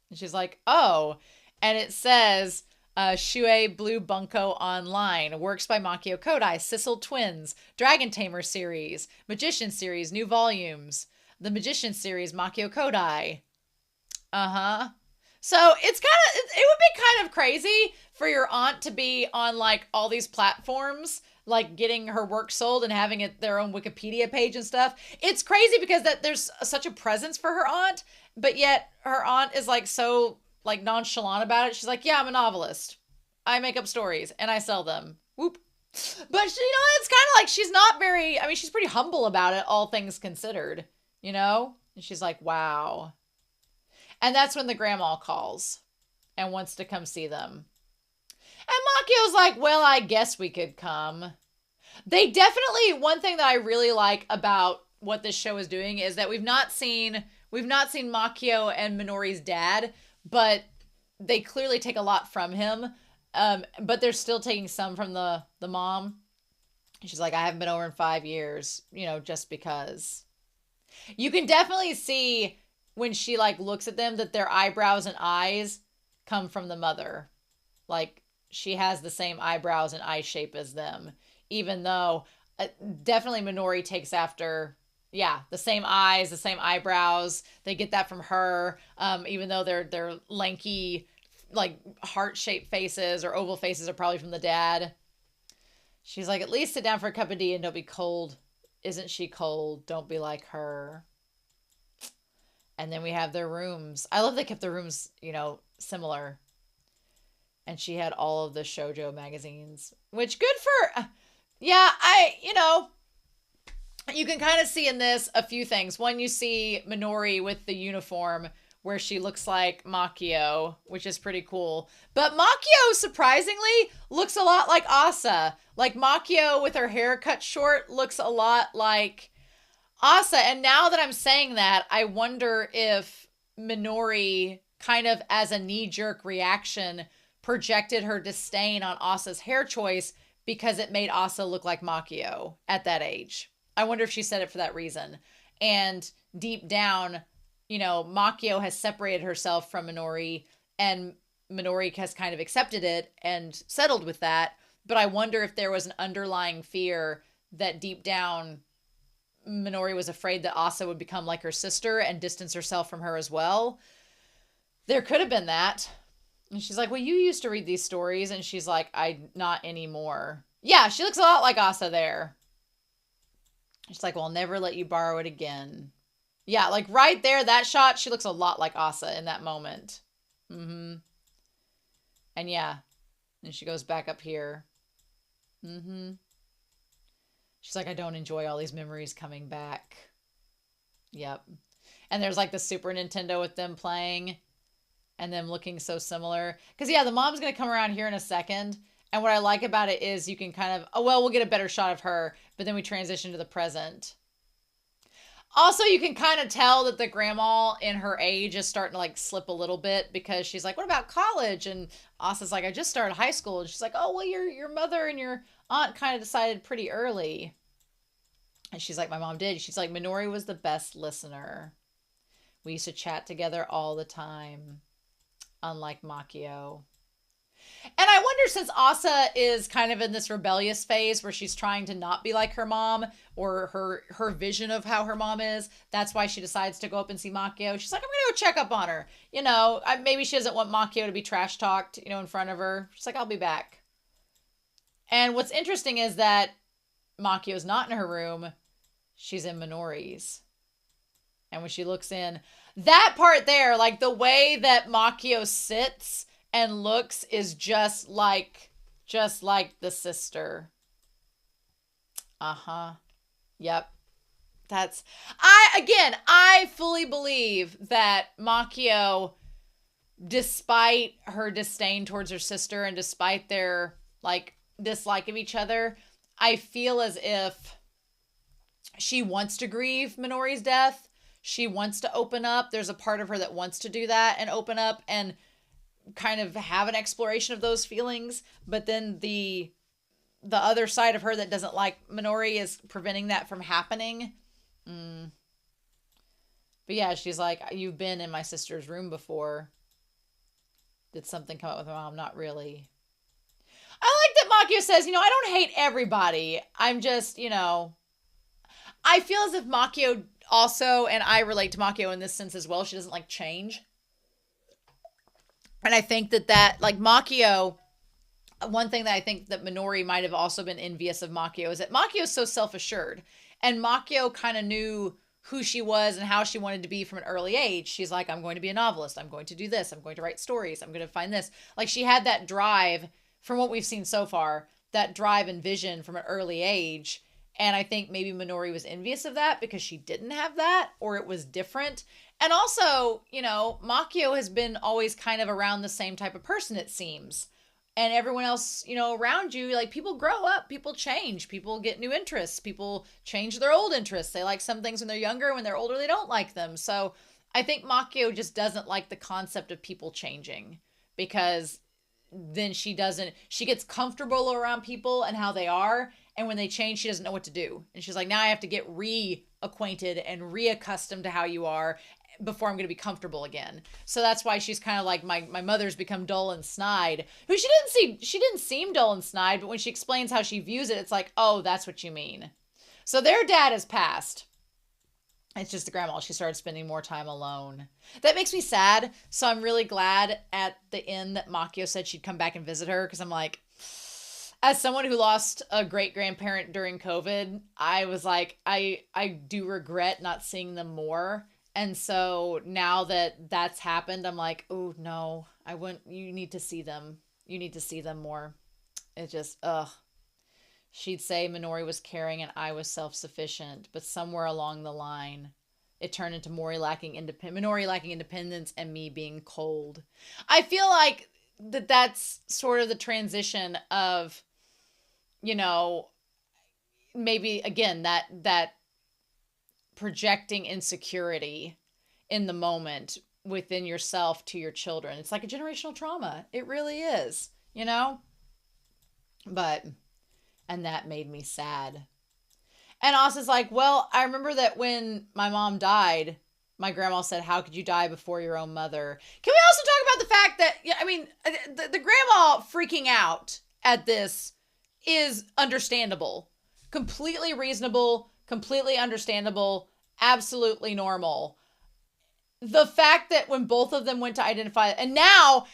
And she's like, oh, and it says, Shuei Blue Bunko Online, works by Makio Kodai, Sissel Twins, Dragon Tamer series, Magician series, new volumes, the Magician series, Makio Kodai. So it's kind of, it would be kind of crazy for your aunt to be on like all these platforms, like getting her work sold and having it their own Wikipedia page and stuff. It's crazy because that there's such a presence for her aunt, but yet her aunt is like so like nonchalant about it. She's like, yeah, I'm a novelist. I make up stories and I sell them. Whoop. But she, you know, it's kind of like she's not very, I mean, she's pretty humble about it, all things considered, you know? And she's like, wow. And that's when the grandma calls and wants to come see them. And Makio's like, well, I guess we could come. They definitely, one thing that I really like about what this show is doing is that we've not seen Makio and Minori's dad, but they clearly take a lot from him. But they're still taking some from the mom. She's like, I haven't been over in 5 years, you know, just because. You can definitely see when she like looks at them that their eyebrows and eyes come from the mother. Like she has the same eyebrows and eye shape as them, even though definitely Minori takes after, yeah, the same eyes, the same eyebrows. They get that from her, even though they're lanky, like heart-shaped faces or oval faces are probably from the dad. She's like, at least sit down for a cup of tea and don't be cold. Isn't she cold? Don't be like her. And then we have their rooms. I love they kept the rooms, you know, similar. And she had all of the shoujo magazines, which good for, yeah, you know, you can kind of see in this a few things. One, you see Minori with the uniform where she looks like Makio, which is pretty cool. But Makio, surprisingly, looks a lot like Asa. Like Makio with her hair cut short looks a lot like Asa. And now that I'm saying that, I wonder if Minori, kind of as a knee-jerk reaction, projected her disdain on Asa's hair choice because it made Asa look like Makio at that age. I wonder if she said it for that reason. And deep down, you know, Makio has separated herself from Minori and Minori has kind of accepted it and settled with that. But I wonder if there was an underlying fear that deep down Minori was afraid that Asa would become like her sister and distance herself from her as well. There could have been that. And she's like, well, you used to read these stories. And she's like, I not anymore. Yeah, she looks a lot like Asa there. She's like, well, I'll never let you borrow it again. Yeah, like right there, that shot, she looks a lot like Asa in that moment. And yeah, and she goes back up here. She's like, I don't enjoy all these memories coming back. Yep. And there's like the Super Nintendo with them playing and them looking so similar. Because yeah, the mom's going to come around here in a second. And what I like about it is you can kind of, oh, well, we'll get a better shot of her, but then we transition to the present. Also, you can kind of tell that the grandma in her age is starting to like slip a little bit because she's like, what about college? And Asa's like, I just started high school. And she's like, oh, well, your mother and your aunt kind of decided pretty early. And she's like, my mom did. She's like, Minori was the best listener. We used to chat together all the time, unlike Makio. And I wonder, since Asa is kind of in this rebellious phase where she's trying to not be like her mom or her vision of how her mom is, that's why she decides to go up and see Makio. She's like, I'm going to go check up on her. You know, maybe she doesn't want Makio to be trash talked, you know, in front of her. She's like, I'll be back. And what's interesting is that Makio's not in her room. She's in Minori's. And when she looks in, that part there, like the way that Makio sits and looks is just like the sister. Yep. I fully believe that Makio despite her disdain towards her sister and despite their like dislike of each other, I feel as if she wants to grieve Minori's death. She wants to open up. There's a part of her that wants to do that and open up and kind of have an exploration of those feelings. But then the other side of her that doesn't like Minori is preventing that from happening. But yeah, she's like, you've been in my sister's room before. Did something come up with my mom? Not really. I like that Makio says, I don't hate everybody. I'm just, I feel as if Makio also, and I relate to Makio in this sense as well, she doesn't like change. And I think that like Makio, one thing that I think that Minori might have also been envious of Makio is that Makio is so self-assured. And Makio kind of knew who she was and how she wanted to be from an early age. She's like, I'm going to be a novelist. I'm going to do this. I'm going to write stories. I'm going to find this. Like she had that drive from what we've seen so far, that drive and vision from an early age. And I think maybe Minori was envious of that because she didn't have that or it was different. And also, Makio has been always kind of around the same type of person, it seems. And everyone else, around you, like people grow up, people change, people get new interests, people change their old interests. They like some things when they're younger, when they're older, they don't like them. So I think Makio just doesn't like the concept of people changing because then she gets comfortable around people and how they are. And when they change, she doesn't know what to do. And she's like, now I have to get reacquainted and reaccustomed to how you are before I'm going to be comfortable again. So that's why she's kind of like my mother's become dull and snide, who she didn't seem dull and snide, but when she explains how she views it, it's like, oh, that's what you mean. So their dad has passed. It's just the grandma. She started spending more time alone. That makes me sad. So I'm really glad at the end that Makio said she'd come back and visit her because I'm like, as someone who lost a great grandparent during COVID, I was like, I do regret not seeing them more. And so now that that's happened, I'm like, oh no, you need to see them. You need to see them more. It just, ugh. She'd say Minori was caring and I was self-sufficient, but somewhere along the line, it turned into Minori lacking independence and me being cold. I feel like that's sort of the transition of, maybe again, that projecting insecurity in the moment within yourself to your children. It's like a generational trauma. It really is, and that made me sad. And Asa's like, well, I remember that when my mom died, my grandma said, how could you die before your own mother? Can we also talk about the fact that, the grandma freaking out at this is understandable. Completely reasonable, completely understandable, absolutely normal. The fact that when both of them went to identify, and now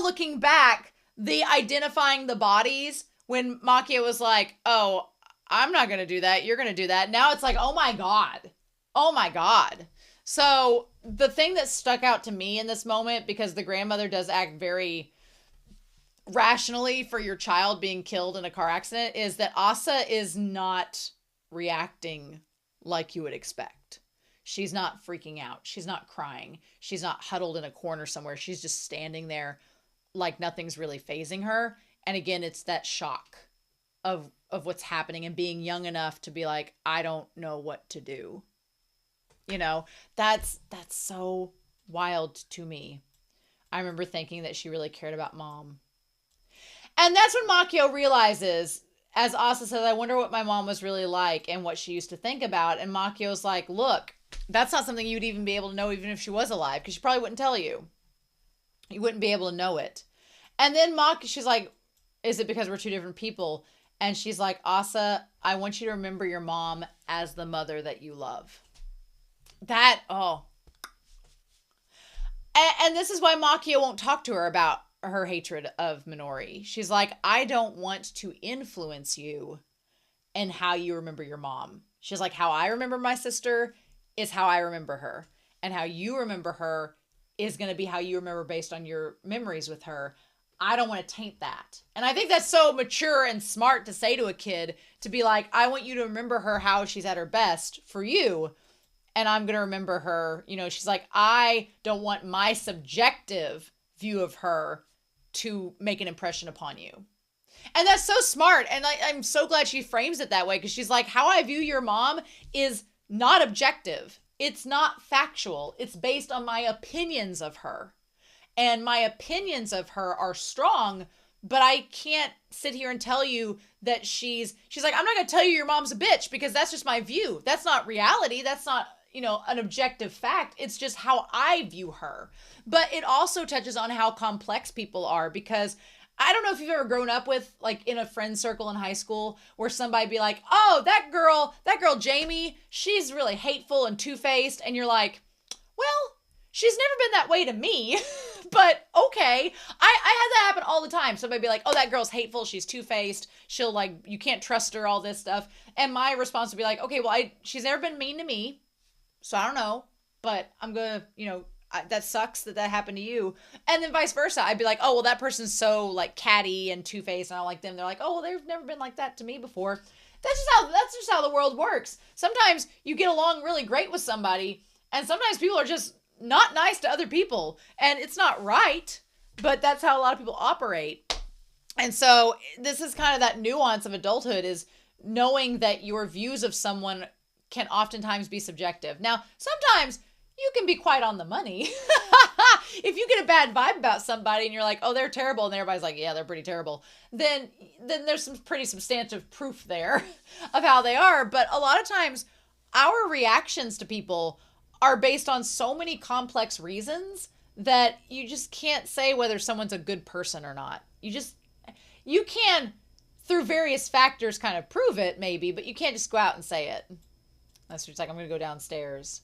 looking back, the identifying the bodies, when Makio was like, oh, I'm not going to do that. You're going to do that. Now it's like, oh my God. Oh my God. So the thing that stuck out to me in this moment, because the grandmother does act very rationally for your child being killed in a car accident, is that Asa is not reacting like you would expect. She's not freaking out. She's not crying. She's not huddled in a corner somewhere. She's just standing there like nothing's really fazing her. And again, it's that shock of what's happening and being young enough to be like, I don't know what to do. That's so wild to me. I remember thinking that she really cared about mom. And that's when Makio realizes, as Asa says, I wonder what my mom was really like and what she used to think about. And Makio's like, look, that's not something you'd even be able to know even if she was alive, because she probably wouldn't tell you. You wouldn't be able to know it. And then she's like, is it because we're two different people? And she's like, Asa, I want you to remember your mom as the mother that you love. And this is why Makio won't talk to her about her hatred of Minori. She's like, I don't want to influence you in how you remember your mom. She's like, how I remember my sister is how I remember her. And how you remember her is going to be how you remember based on your memories with her. I don't want to taint that. And I think that's so mature and smart to say to a kid, to be like, I want you to remember her how she's at her best for you. And I'm going to remember her. She's like, I don't want my subjective view of her to make an impression upon you. And that's so smart. And I'm so glad she frames it that way, because she's like, how I view your mom is not objective. It's not factual. It's based on my opinions of her. And my opinions of her are strong, but I can't sit here and tell you that she's like, I'm not going to tell you your mom's a bitch, because that's just my view. That's not reality. That's not, an objective fact. It's just how I view her. But it also touches on how complex people are, because I don't know if you've ever grown up with, like, in a friend circle in high school where somebody be like, oh, that girl Jamie, she's really hateful and two-faced. And you're like, well, she's never been that way to me, but okay. I had that happen all the time. Somebody be like, oh, that girl's hateful. She's two-faced. She'll, like, you can't trust her, all this stuff. And my response would be like, okay, well, she's never been mean to me, so I don't know, but I'm going to, that sucks that happened to you. And then vice versa. I'd be like, oh, well, that person's so, like, catty and two-faced, and I don't like them. They're like, oh, well, they've never been like that to me before. That's just how the world works. Sometimes you get along really great with somebody, and sometimes people are just not nice to other people, and it's not right, but that's how a lot of people operate. And so this is kind of that nuance of adulthood, is knowing that your views of someone can oftentimes be subjective. Now, sometimes you can be quite on the money. If you get a bad vibe about somebody and you're like, oh, they're terrible, and everybody's like, yeah, they're pretty terrible, then there's some pretty substantive proof there of how they are. But a lot of times our reactions to people are based on so many complex reasons that you just can't say whether someone's a good person or not. You can, through various factors, kind of prove it maybe, but you can't just go out and say it. That's what it's like, I'm going to go downstairs.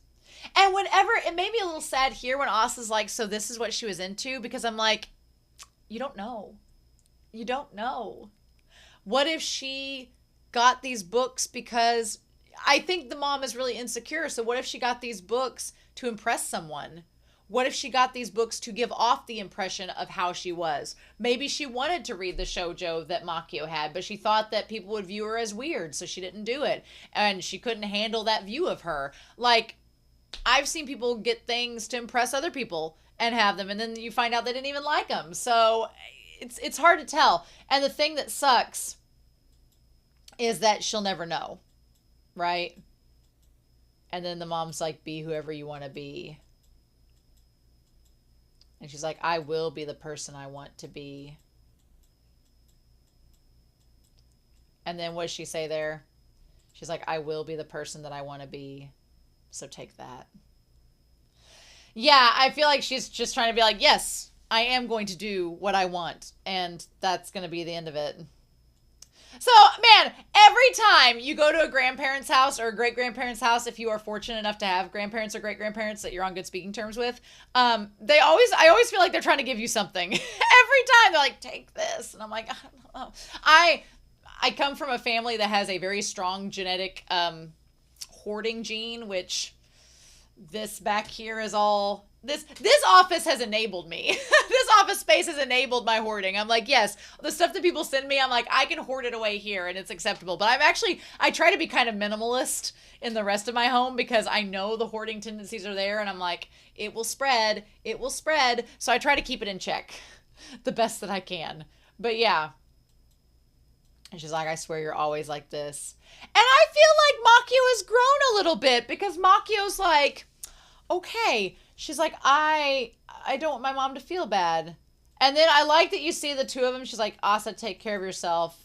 And whenever, it made me a little sad here when Asa's like, so this is what she was into, because I'm like, you don't know. You don't know. What if she got these books because I think the mom is really insecure. So what if she got these books to impress someone? What if she got these books to give off the impression of how she was? Maybe she wanted to read the shoujo that Makio had, but she thought that people would view her as weird, so she didn't do it. And she couldn't handle that view of her. Like, I've seen people get things to impress other people and have them, and then you find out they didn't even like them. So it's hard to tell. And the thing that sucks is that she'll never know, right? And then the mom's like, be whoever you want to be. And she's like, I will be the person I want to be. And then what does she say there? She's like, I will be the person that I want to be. So take that. Yeah, I feel like she's just trying to be like, yes, I am going to do what I want. And that's going to be the end of it. So, man, every time you go to a grandparent's house or a great-grandparent's house, if you are fortunate enough to have grandparents or great-grandparents that you're on good speaking terms with, I always feel like they're trying to give you something. Every time they're like, take this. And I'm like, I don't know. I come from a family that has a very strong genetic hoarding gene, which this back here is all... This office has enabled me. This office space has enabled my hoarding. I'm like, yes, the stuff that people send me, I'm like, I can hoard it away here and it's acceptable. But I try to be kind of minimalist in the rest of my home, because I know the hoarding tendencies are there, and I'm like, it will spread. It will spread. So I try to keep it in check the best that I can. But yeah. And she's like, I swear you're always like this. And I feel like Makio has grown a little bit, because Makio's like, okay. She's like, I don't want my mom to feel bad. And then I like that you see the two of them. She's like, Asa, take care of yourself.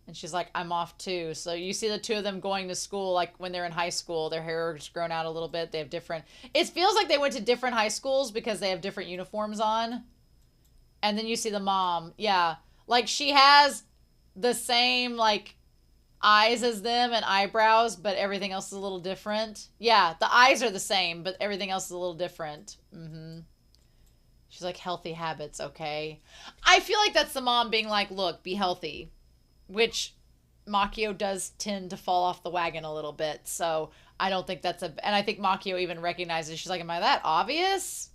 And she's like, I'm off too. So you see the two of them going to school, like when they're in high school. Their hair has grown out a little bit. They have different... It feels like they went to different high schools because they have different uniforms on. And then you see the mom. Yeah. Like, she has the same, like... eyes as them and eyebrows, but everything else is a little different. Yeah, the eyes are the same, but everything else is a little different. She's like, healthy habits, okay? I feel like that's the mom being like, look, be healthy. Which Makio does tend to fall off the wagon a little bit. So I don't think that's and I think Makio even recognizes, she's like, am I that obvious?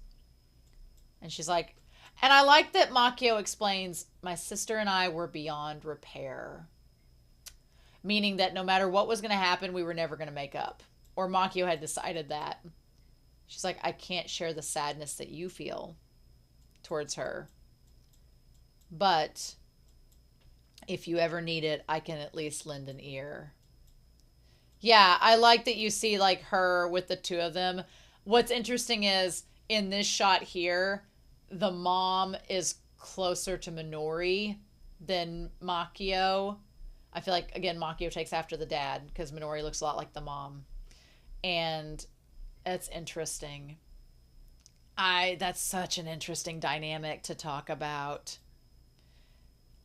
And she's like, and I like that Makio explains, my sister and I were beyond repair. Meaning that no matter what was going to happen, we were never going to make up. Or Makio had decided that. She's like, I can't share the sadness that you feel towards her. But if you ever need it, I can at least lend an ear. Yeah, I like that you see like her with the two of them. What's interesting is in this shot here, the mom is closer to Minori than Makio. I feel like again Makio takes after the dad because Minori looks a lot like the mom. And it's interesting. That's such an interesting dynamic to talk about.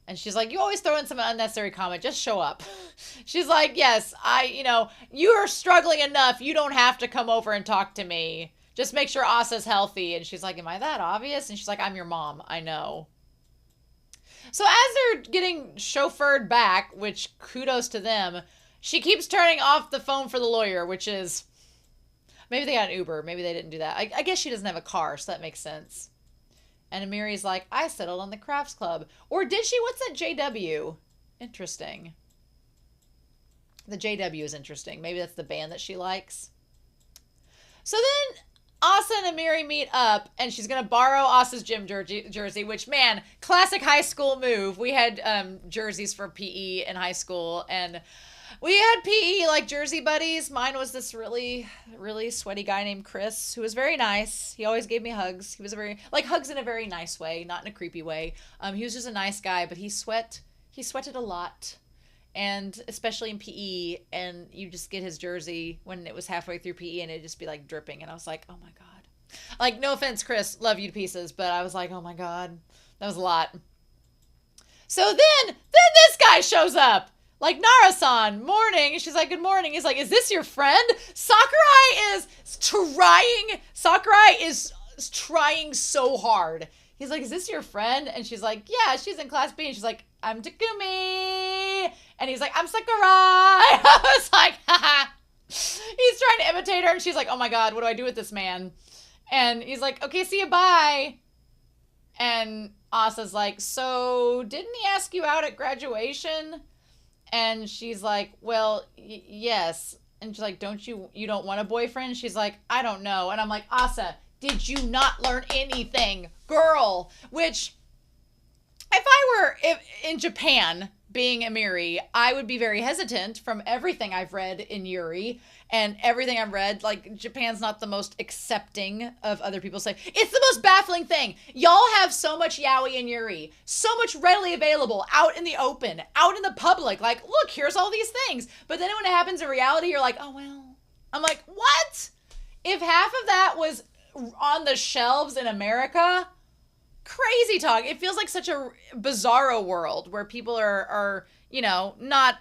And she's like, you always throw in some unnecessary comment. Just show up. She's like, yes, you are struggling enough. You don't have to come over and talk to me. Just make sure Asa's healthy. And she's like, am I that obvious? And she's like, I'm your mom. I know. So as they're getting chauffeured back, which kudos to them, she keeps turning off the phone for the lawyer, which is, maybe they got an Uber. Maybe they didn't do that. I guess she doesn't have a car, so that makes sense. And Amiri's like, I settled on the Crafts Club. Or did she? What's that JW? Interesting. The JW is interesting. Maybe that's the band that she likes. So then Asa and Amiri meet up, and she's going to borrow Asa's gym jersey, which, man, classic high school move. We had jerseys for PE in high school, and we had PE like jersey buddies. Mine was this really, really sweaty guy named Chris, who was very nice. He always gave me hugs. He was hugs in a very nice way, not in a creepy way. He was just a nice guy, but he sweated a lot. And especially in PE, and you just get his jersey when it was halfway through PE and it'd just be like dripping. And I was like, oh my God. Like, no offense, Chris, love you to pieces, but I was like, oh my God, that was a lot. So then this guy shows up. Like, Nara-san, morning. She's like, good morning. He's like, is this your friend? Sakurai is trying so hard. He's like, is this your friend? And she's like, yeah, she's in class B. And she's like, I'm Takumi. And he's like, I'm Sakurai. I was like, haha. He's trying to imitate her. And she's like, oh my God, what do I do with this man? And he's like, okay, see you, bye. And Asa's like, so didn't he ask you out at graduation? And she's like, well, yes. And she's like, you don't want a boyfriend? She's like, I don't know. And I'm like, Asa, did you not learn anything? Girl. Which, if I were in Japan being Amiri, I would be very hesitant from everything I've read in Yuri. And everything I've read, like, Japan's not the most accepting of other people say. It's the most baffling thing. Y'all have so much yaoi in Yuri. So much readily available, out in the open, out in the public. Like, look, here's all these things. But then when it happens in reality, you're like, oh, well. I'm like, what? If half of that was on the shelves in America, crazy talk. It feels like such a bizarro world where people are not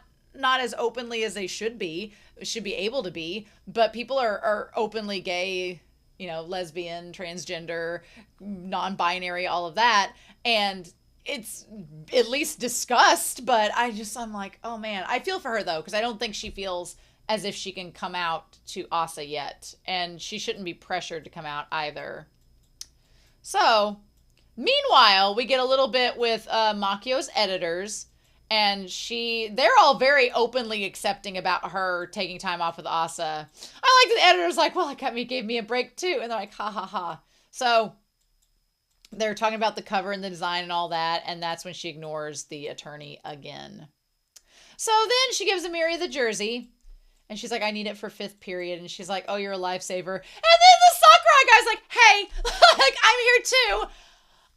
as openly as they should be able to be, but people are openly gay, lesbian, transgender, non-binary, all of that. And it's at least discussed, but I'm like, oh man, I feel for her though, because I don't think she feels as if she can come out to Asa yet. And she shouldn't be pressured to come out either. So, meanwhile, we get a little bit with Makio's editors. And they're all very openly accepting about her taking time off with Asa. I like the editor's like, well, it gave me a break too. And they're like, ha ha ha. So they're talking about the cover and the design and all that. And that's when she ignores the attorney again. So then she gives Amiri the jersey. And she's like, I need it for 5th period. And she's like, oh, you're a lifesaver. And then the Sakurai guy's like, hey, like, I'm here too.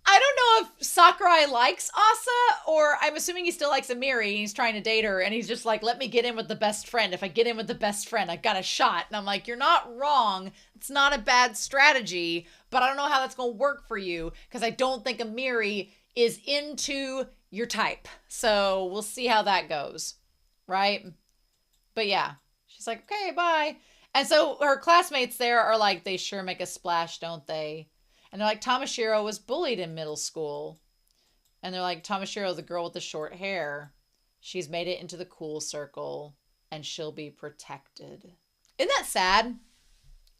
I don't know if Sakurai likes Asa, or I'm assuming he still likes Amiri. He's trying to date her, and he's just like, let me get in with the best friend. If I get in with the best friend, I've got a shot. And I'm like, you're not wrong. It's not a bad strategy, but I don't know how that's going to work for you, because I don't think Amiri is into your type. So we'll see how that goes, right? But yeah, she's like, okay, bye. And so her classmates there are like, they sure make a splash, don't they? And they're like, Tamashiro was bullied in middle school. And they're like, Tamashiro, the girl with the short hair, she's made it into the cool circle and she'll be protected. Isn't that sad?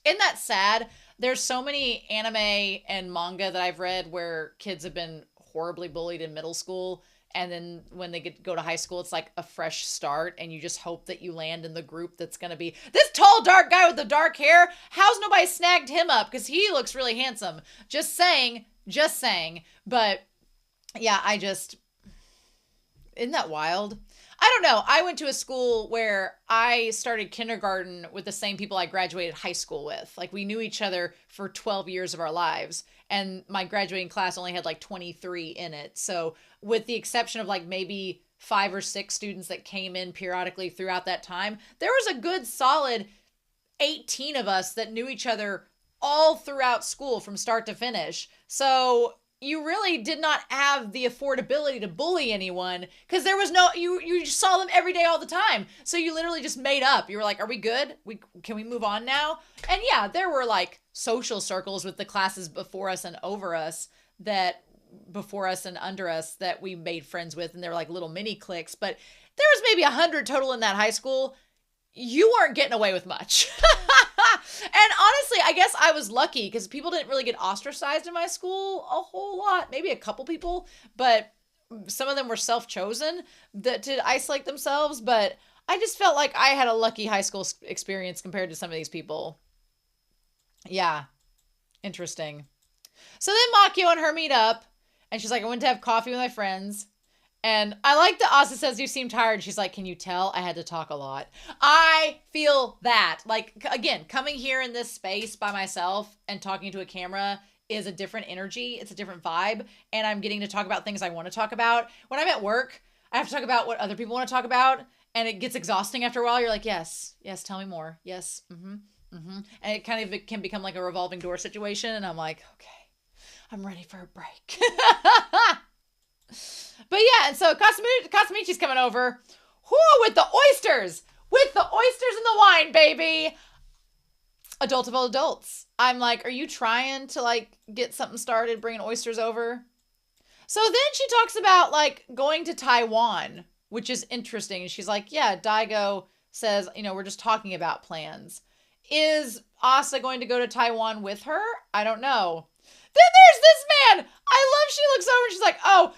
Isn't that sad? There's so many anime and manga that I've read where kids have been horribly bullied in middle school And then when they go to high school, it's like a fresh start, and you just hope that you land in the group that's going to be this tall, dark guy with the dark hair. How's nobody snagged him up? Because he looks really handsome. Just saying. But yeah, isn't that wild? I don't know. I went to a school where I started kindergarten with the same people I graduated high school with. Like, we knew each other for 12 years of our lives. And my graduating class only had like 23 in it. So with the exception of like maybe 5 or 6 students that came in periodically throughout that time, there was a good solid 18 of us that knew each other all throughout school from start to finish. So you really did not have the affordability to bully anyone because there was no, you saw them every day all the time. So you literally just made up. You were like, are we good? Can we move on now? And yeah, there were like social circles with the classes before us and under us that we made friends with. And they were like little mini cliques, but there was maybe 100 total in that high school. You weren't getting away with much. And honestly, I guess I was lucky because people didn't really get ostracized in my school a whole lot. Maybe a couple people, but some of them were self-chosen to isolate themselves. But I just felt like I had a lucky high school experience compared to some of these people. Yeah. Interesting. So then Makio and her meet up, and she's like, I went to have coffee with my friends. And I like that Asa says you seem tired. She's like, can you tell? I had to talk a lot. I feel that. Like, again, coming here in this space by myself and talking to a camera is a different energy. It's a different vibe. And I'm getting to talk about things I want to talk about. When I'm at work, I have to talk about what other people want to talk about. And it gets exhausting after a while. You're like, yes, tell me more. Yes, And it can become like a revolving door situation. And I'm like, okay, I'm ready for a break. But yeah, and so Kasamichi's coming over. With the oysters! With the oysters and the wine, baby! Adult of all adults. I'm like, are you trying to like get something started, bringing oysters over? So then she talks about like going to Taiwan, which is interesting. And she's like, yeah, Daigo says, we're just talking about plans. Is Asa going to go to Taiwan with her? I don't know. Then there's this man! I love she looks over and she's like, oh,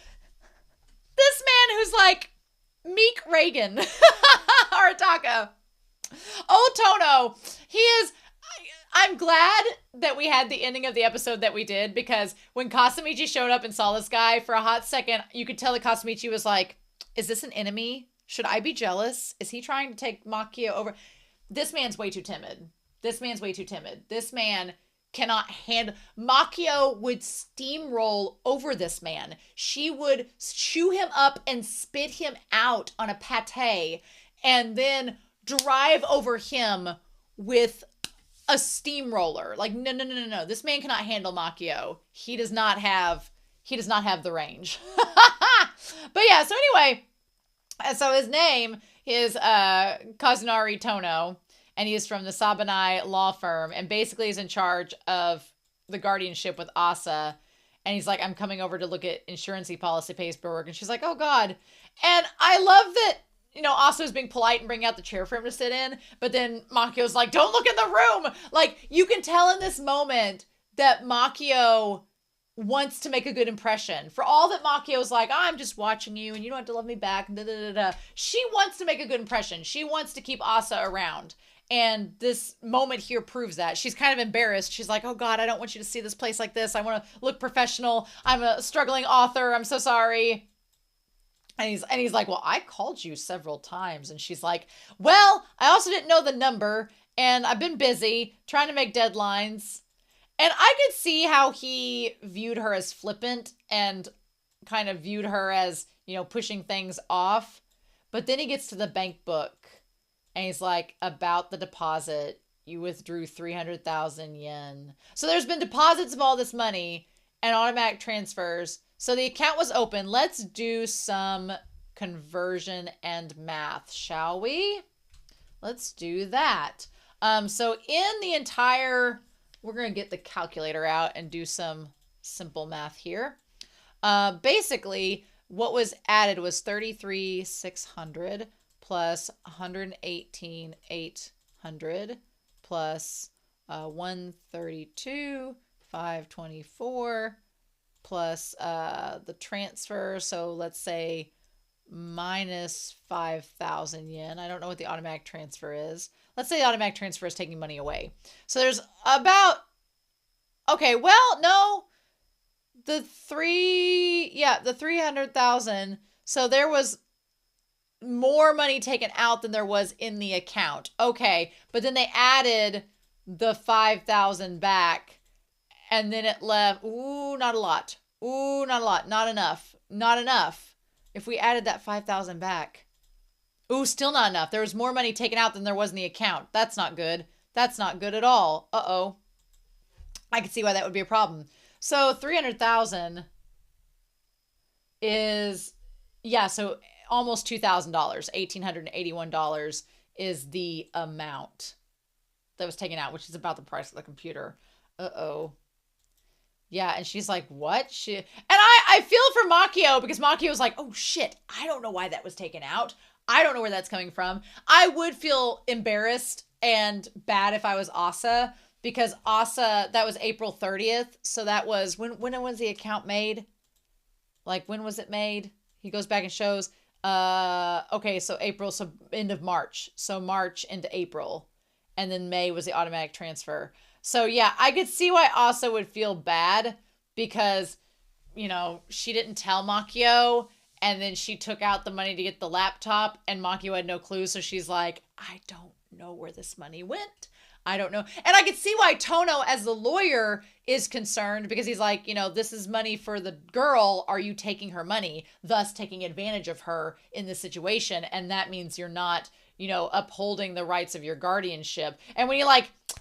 this man who's like Meek Reagan Arataka. Old Tono. He is. I'm glad that we had the ending of the episode that we did, because when Kasamichi showed up and saw this guy for a hot second, you could tell that Kasamichi was like, is this an enemy? Should I be jealous? Is he trying to take Makio over? This man's way too timid. This man cannot handle. Makio would steamroll over this man. She would chew him up and spit him out on a pate and then drive over him with a steamroller. Like, no. This man cannot handle Makio. He does not have the range. But yeah, so anyway, so his name is Kazunari Tono. And he is from the Sabanai law firm, and basically is in charge of the guardianship with Asa. And he's like, I'm coming over to look at insurance policy paperwork. And she's like, oh God. And I love that, Asa is being polite and bringing out the chair for him to sit in. But then Makio's like, don't look in the room. Like, you can tell in this moment that Makio wants to make a good impression. For all that Makio's like, I'm just watching you and you don't have to love me back. She wants to make a good impression. She wants to keep Asa around. And this moment here proves that. She's kind of embarrassed. She's like, oh God, I don't want you to see this place like this. I want to look professional. I'm a struggling author. I'm so sorry. And he's like, well, I called you several times. And she's like, well, I also didn't know the number. And I've been busy trying to make deadlines. And I could see how he viewed her as flippant and kind of viewed her as, pushing things off. But then he gets to the bank book. And he's like, about the deposit, you withdrew 300,000 yen. So there's been deposits of all this money and automatic transfers. So the account was open. Let's do some conversion and math, shall we? Let's do that. So in the entire, we're going to get the calculator out and do some simple math here. Basically, what was added was 33,600 plus 118,800 plus 132,524 plus the transfer. So let's say minus 5,000 yen. I don't know what the automatic transfer is. Let's say the automatic transfer is taking money away. So there's about, okay, well, no, the 300,000. So there was more money taken out than there was in the account. Okay, but then they added the 5,000 back, and then it left, not a lot. Not a lot. Not enough. Not enough. If we added that 5,000 back, still not enough. There was more money taken out than there was in the account. That's not good. That's not good at all. Uh-oh. I can see why that would be a problem. So 300,000 is, so almost $2,000. $1,881 is the amount that was taken out, which is about the price of the computer. Uh-oh. Yeah, and she's like, what? And I feel for Makio, because Makio was like, oh shit, I don't know why that was taken out. I don't know where that's coming from. I would feel embarrassed and bad if I was Asa, because Asa, that was April 30th. So that was, when was the account made? Like, when was it made? He goes back and shows, okay, so April, so end of March. So March into April. And then May was the automatic transfer. So yeah, I could see why Asa would feel bad, because, she didn't tell Makio, and then she took out the money to get the laptop, and Makio had no clue. So she's like, I don't know where this money went. I don't know. And I could see why Tono, as the lawyer, is concerned, because he's like, this is money for the girl. Are you taking her money, thus taking advantage of her in this situation? And that means you're not, upholding the rights of your guardianship. And when he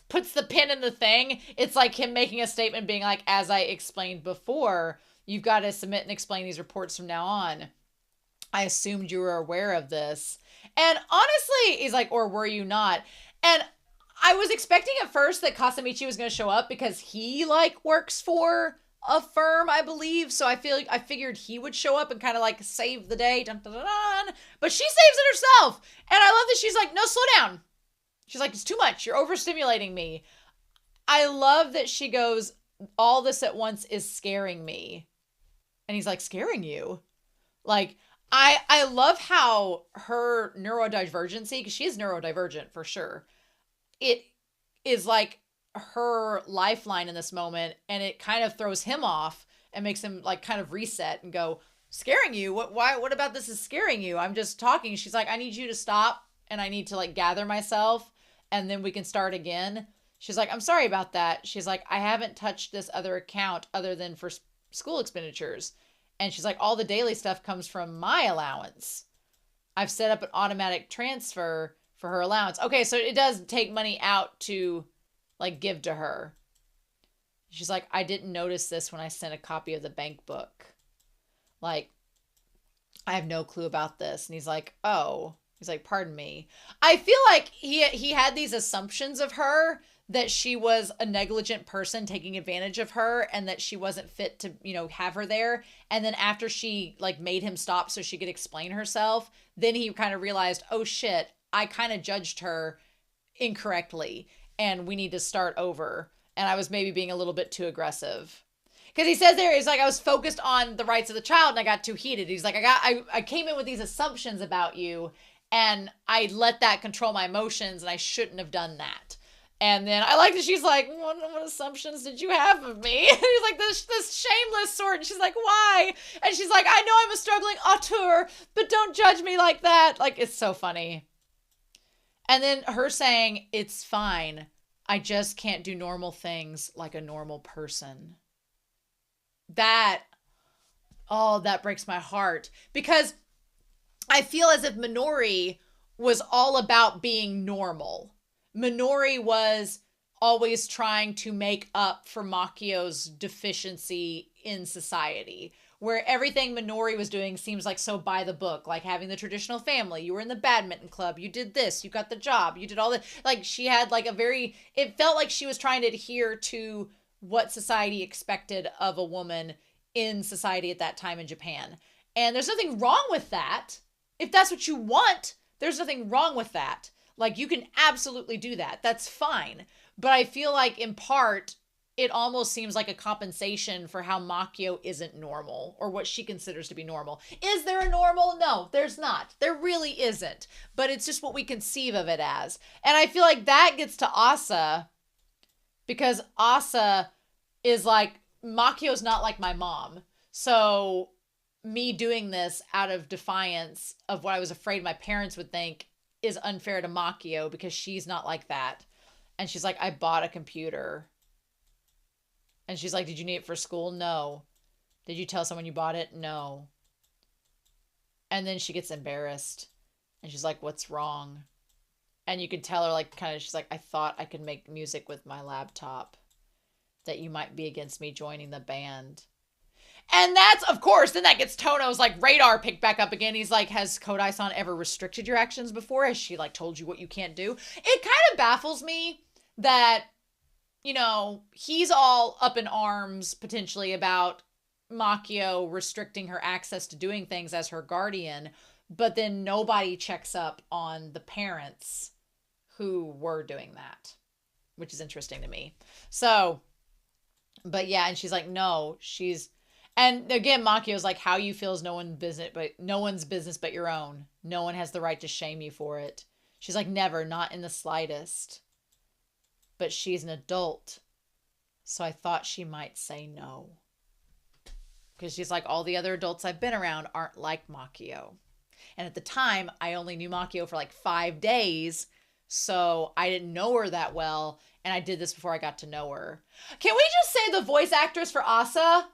puts the pin in the thing, it's like him making a statement being like, as I explained before, you've got to submit and explain these reports from now on. I assumed you were aware of this. And honestly, he's like, or were you not? And I was expecting at first that Kasamichi was going to show up, because he works for a firm, I believe. So I figured he would show up and kind of save the day. Dun, dun, dun, dun. But she saves it herself. And I love that she's like, no, slow down. She's like, it's too much. You're overstimulating me. I love that she goes, all this at once is scaring me. And he's like, scaring you? I love how her neurodivergency, because she is neurodivergent for sure, it is her lifeline in this moment, and it kind of throws him off and makes him kind of reset and go, scaring you? What about this is scaring you? I'm just talking. She's like, I need you to stop, and I need to gather myself, and then we can start again. She's like, I'm sorry about that. She's like, I haven't touched this other account other than for school expenditures. And she's like, all the daily stuff comes from my allowance. I've set up an automatic transfer for her allowance. Okay, so it does take money out to give to her. She's like, I didn't notice this when I sent a copy of the bank book. I have no clue about this. And he's like, oh. He's like, pardon me. I feel like he had these assumptions of her, that she was a negligent person taking advantage of her, and that she wasn't fit to, have her there. And then after she made him stop so she could explain herself, then he kind of realized, oh shit, I kind of judged her incorrectly, and we need to start over. And I was maybe being a little bit too aggressive. Because he says there, he's like, I was focused on the rights of the child and I got too heated. He's like, I came in with these assumptions about you, and I let that control my emotions, and I shouldn't have done that. And then I like that she's like, what assumptions did you have of me? And he's like, this shameless sort. And she's like, why? And she's like, I know I'm a struggling auteur, but don't judge me like that. It's so funny. And then her saying, it's fine. I just can't do normal things like a normal person. That breaks my heart. Because I feel as if Minori was all about being normal. Minori was always trying to make up for Makio's deficiency in society, where everything Minori was doing seems so by the book, having the traditional family. You were in the badminton club. You did this. You got the job. You did all that. She had it felt like she was trying to adhere to what society expected of a woman in society at that time in Japan. And there's nothing wrong with that. If that's what you want, there's nothing wrong with that. You can absolutely do that. That's fine. But I feel in part, it almost seems like a compensation for how Makio isn't normal, or what she considers to be normal. Is there a normal? No, there's not. There really isn't. But it's just what we conceive of it as. And I feel like that gets to Asa, because Asa is like, Makio's not like my mom. So me doing this out of defiance of what I was afraid my parents would think is unfair to Makio, because she's not like that. And she's like, I bought a computer. And she's like, did you need it for school? No. Did you tell someone you bought it? No. And then she gets embarrassed. And she's like, what's wrong? And you could tell her, like, kind of, she's like, I thought I could make music with my laptop. That you might be against me joining the band. And that's, of course, then that gets Tono's, like, radar picked back up again. He's like, has Kodai-san ever restricted your actions before? Has she, like, told you what you can't do? It kind of baffles me that, you know, he's all up in arms, potentially, about Makio restricting her access to doing things as her guardian, but then nobody checks up on the parents who were doing that, which is interesting to me. So, but yeah, and she's like, no, and again, Makio's like, how you feel is no one's business but your own. No one has the right to shame you for it. She's like, never, not in the slightest. But she's an adult, so I thought she might say no. Because she's like, all the other adults I've been around aren't like Makio. And at the time, I only knew Makio for like 5 days, so I didn't know her that well, and I did this before I got to know her. Can we just say the voice actress for Asa?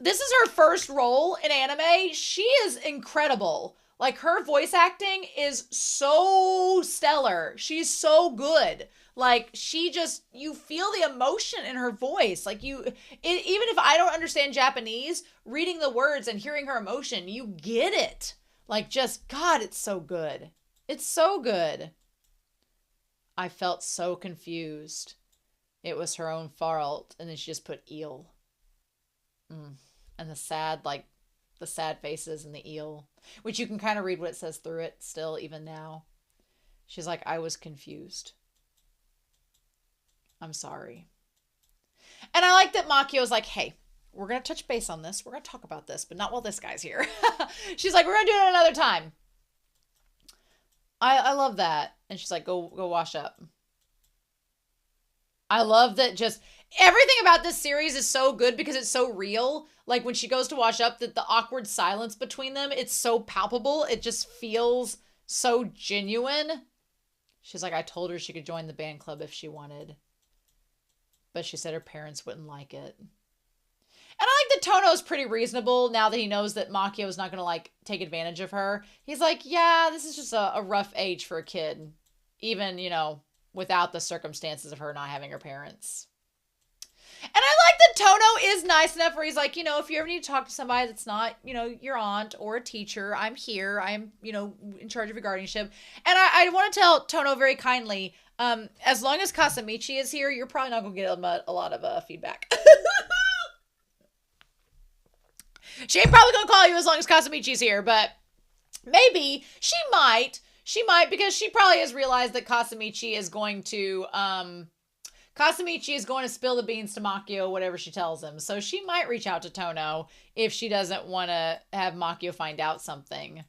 This is her first role in anime. She is incredible. Like, her voice acting is so stellar. She's so good. Like, you feel the emotion in her voice. Like, even if I don't understand Japanese, reading the words and hearing her emotion, you get it. Like, just, God, it's so good. It's so good. I felt so confused. It was her own fault. And then she just put eel. And the sad faces and the eel, which you can kind of read what it says through it still, even now. She's like, I was confused. I'm sorry. And I like that Makio's like, hey, we're going to touch base on this. We're going to talk about this, but not while this guy's here. She's like, we're going to do it another time. I love that. And she's like, go wash up. I love that just everything about this series is so good because it's so real. Like, when she goes to wash up, that the awkward silence between them, it's so palpable. It just feels so genuine. She's like, I told her she could join the band club if she wanted. But she said her parents wouldn't like it. And I like that Tono's pretty reasonable now that he knows that Makio is not going to, like, take advantage of her. He's like, yeah, this is just a rough age for a kid. Even, you know, without the circumstances of her not having her parents. And I like that Tono is nice enough where he's like, you know, if you ever need to talk to somebody that's not, you know, your aunt or a teacher, I'm here. I'm, you know, in charge of your guardianship. And I want to tell Tono very kindly, as long as Kasamichi is here, you're probably not going to get a lot of feedback. She ain't probably going to call you as long as Kasamichi's here, but maybe she might. She might, because she probably has realized that Kasamichi is going to spill the beans to Makio, whatever she tells him. So she might reach out to Tono if she doesn't want to have Makio find out something.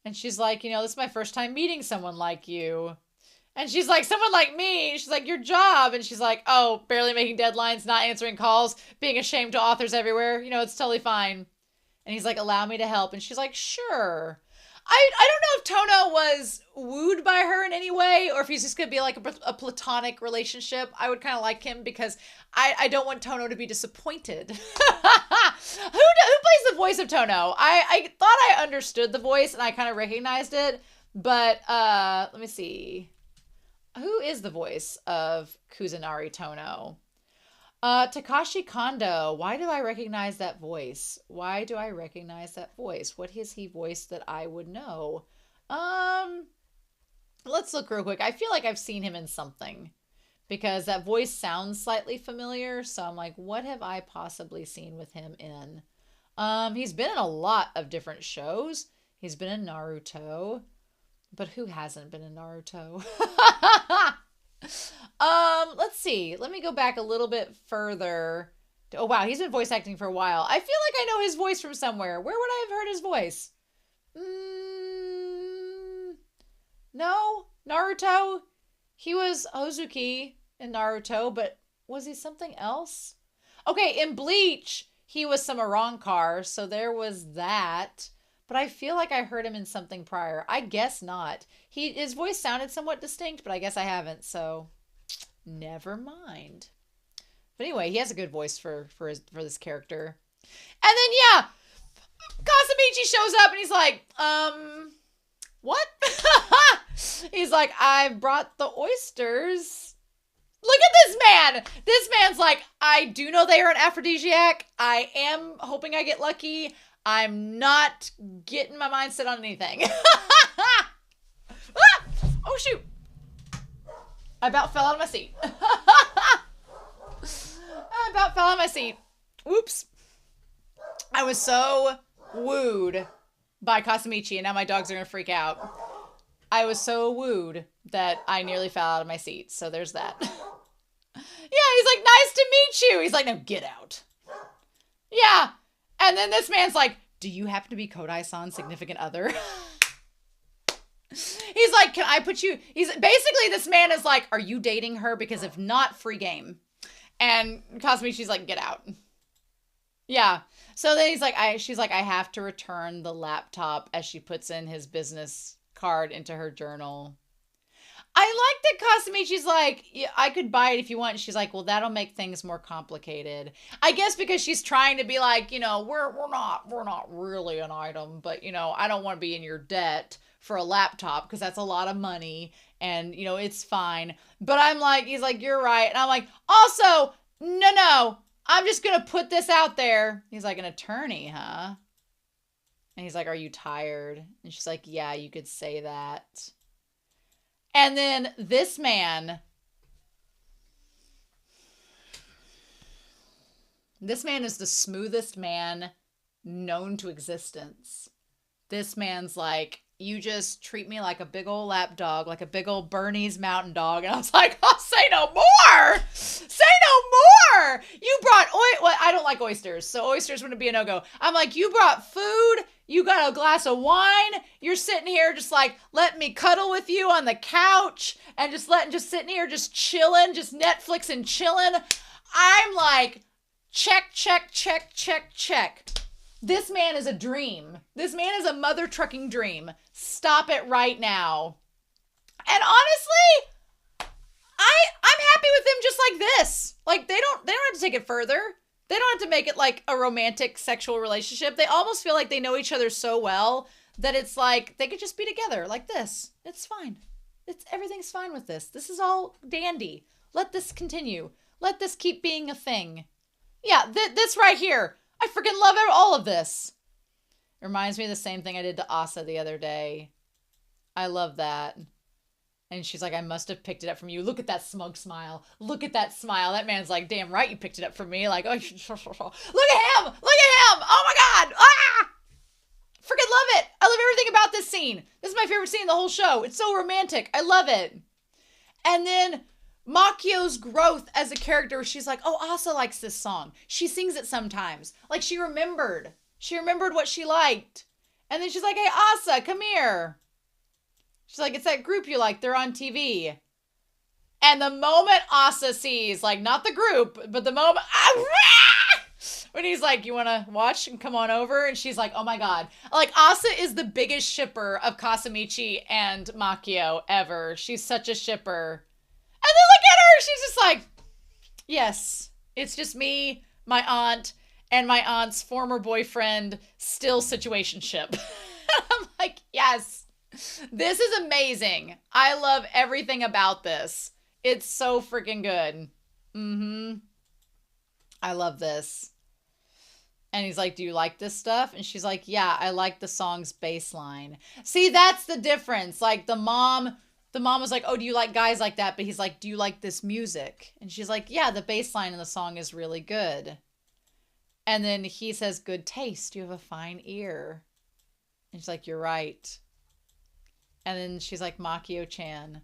And she's like, you know, this is my first time meeting someone like you. And she's like, someone like me? She's like, your job. And she's like, oh, barely making deadlines, not answering calls, being ashamed to authors everywhere. You know, it's totally fine. And he's like, allow me to help. And she's like, sure. I don't know if Tono was wooed by her in any way, or if he's just going to be like a platonic relationship. I would kind of like him because I don't want Tono to be disappointed. Who plays the voice of Tono? I thought I understood the voice and I kind of recognized it, but let me see. Who is the voice of Kusanari Tono? Takashi Kondo. Why do I recognize that voice? What has he voiced that I would know? Let's look real quick. I feel like I've seen him in something because that voice sounds slightly familiar. So I'm like, what have I possibly seen with him in? He's been in a lot of different shows. He's been in Naruto, but who hasn't been in Naruto? Let's see. Let me go back a little bit further. Oh wow, he's been voice acting for a while. I feel like I know his voice from somewhere. Where would I have heard his voice? No, Naruto. He was Hozuki in Naruto, but was he something else? Okay, in Bleach, he was some Arankar, so there was that. But I feel like I heard him in something prior. I guess not. His voice sounded somewhat distinct, but I guess I haven't, so never mind. But anyway, he has a good voice for this character. And then yeah, Kasamichi shows up and he's like, what? He's like, I brought the oysters. Look at this man. This man's like, I do know they are an aphrodisiac. I am hoping I get lucky. I'm not getting my mind set on anything. Oh, shoot. I about fell out of my seat. Whoops. I was so wooed by Kasamichi, and now my dogs are going to freak out. I was so wooed that I nearly fell out of my seat, so there's that. Yeah, he's like, nice to meet you. He's like, no, get out. Yeah. And then this man's like, do you happen to be Kodai-san's significant other? He's like, can I put you... Basically, this man is like, are you dating her? Because if not, free game. And Kasamichi's like, get out. Yeah. So then she's like, I have to return the laptop as she puts in his business card into her journal. I like that Kasamichi's like, yeah, I could buy it if you want. She's like, well, that'll make things more complicated. I guess because she's trying to be like, we're not really an item, but I don't want to be in your debt for a laptop because that's a lot of money and it's fine. But I'm like, he's like, you're right. And I'm like, also, no, I'm just going to put this out there. He's like, an attorney, huh? And he's like, are you tired? And she's like, yeah, you could say that. And then this man is the smoothest man known to existence. This man's like, you just treat me like a big old lap dog, like a big old Bernese mountain dog. And I was like, oh, say no more. Say no more. You brought, well, I don't like oysters, so oysters wouldn't be a no-go. I'm like, you brought food. You got a glass of wine. You're sitting here just like, let me cuddle with you on the couch and just sitting here just chilling, just Netflix and chilling. I'm like, check. This man is a dream. This man is a mother trucking dream. Stop it right now. And honestly, I'm happy with them just like this. Like they don't have to take it further. They don't have to make it like a romantic sexual relationship. They almost feel like they know each other so well that it's like they could just be together like this. It's fine. Everything's fine with this. This is all dandy. Let this continue. Let this keep being a thing. Yeah, this right here. I freaking love all of this. It reminds me of the same thing I did to Asa the other day. I love that. And she's like, I must have picked it up from you. Look at that smug smile. Look at that smile. That man's like, damn right you picked it up from me. Like, oh, look at him. Look at him. Oh my God. Ah! Freaking love it. I love everything about this scene. This is my favorite scene in the whole show. It's so romantic. I love it. And then Makio's growth as a character, she's like, oh, Asa likes this song. She sings it sometimes. Like she remembered what she liked. And then she's like, hey, Asa, come here. She's like, it's that group you like. They're on TV. And the moment Asa sees, like, not the group, but the moment, when he's like, you want to watch and come on over? And she's like, oh my God. Like, Asa is the biggest shipper of Kasamichi and Makio ever. She's such a shipper. And then look at her. She's just like, yes, it's just me, my aunt, and my aunt's former boyfriend, still situationship. I'm like, yes. This is amazing. I love everything about this. It's so freaking good. I love this. And he's like, do you like this stuff? And she's like, yeah, I like the song's bass line. See, that's the difference. Like the mom was like, oh, do you like guys like that? But he's like, do you like this music? And she's like, yeah, the bass line in the song is really good. And then he says, good taste. You have a fine ear. And she's like, you're right. And then she's like, Makio-chan,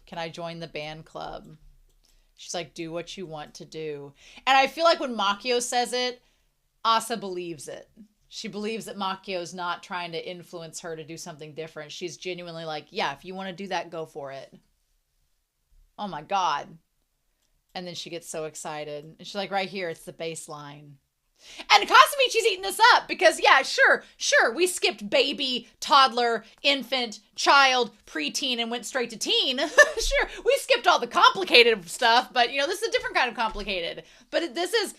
Can I join the band club? She's like, do what you want to do. And I feel like when Makio says it, Asa believes it. She believes that Makio's not trying to influence her to do something different. She's genuinely like, yeah, if you want to do that, go for it. Oh my God. And then she gets so excited. And she's like, right here, it's the baseline. And Kasamichi's eating this up because, yeah, sure, we skipped baby, toddler, infant, child, preteen, and went straight to teen. Sure, we skipped all the complicated stuff, but, you know, this is a different kind of complicated. But this is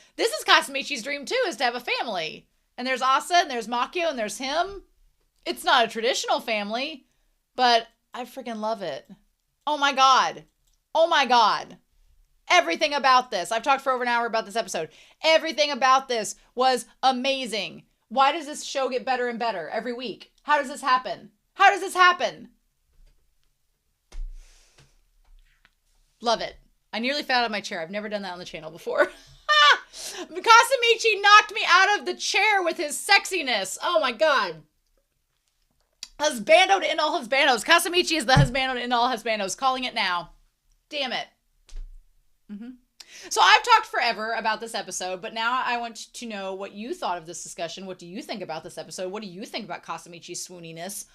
Kasamichi's dream, too, is to have a family. And there's Asa, and there's Makio, and there's him. It's not a traditional family, but I freaking love it. Oh, my God. Oh, my God. Everything about this. I've talked for over an hour about this episode. Everything about this was amazing. Why does this show get better and better every week? How does this happen? How does this happen? Love it. I nearly fell out of my chair. I've never done that on the channel before. Kasamichi knocked me out of the chair with his sexiness. Oh my God. Husbando to end all husbandos. Kasamichi is the husbando to end all husbandos. Calling it now. Damn it. So I've talked forever about this episode, but now I want to know what you thought of this discussion. What do you think about this episode? What do you think about Kasamichi's swooniness?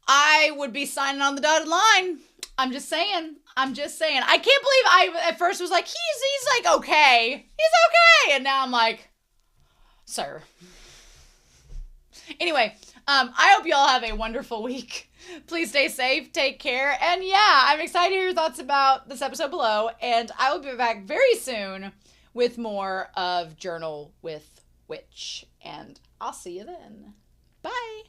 I would be signing on the dotted line. I'm just saying. I can't believe I at first was like, he's like, okay. He's okay. And now I'm like, sir. Anyway, I hope you all have a wonderful week. Please stay safe, take care, and yeah, I'm excited to hear your thoughts about this episode below, and I will be back very soon with more of Journal with Witch, and I'll see you then. Bye!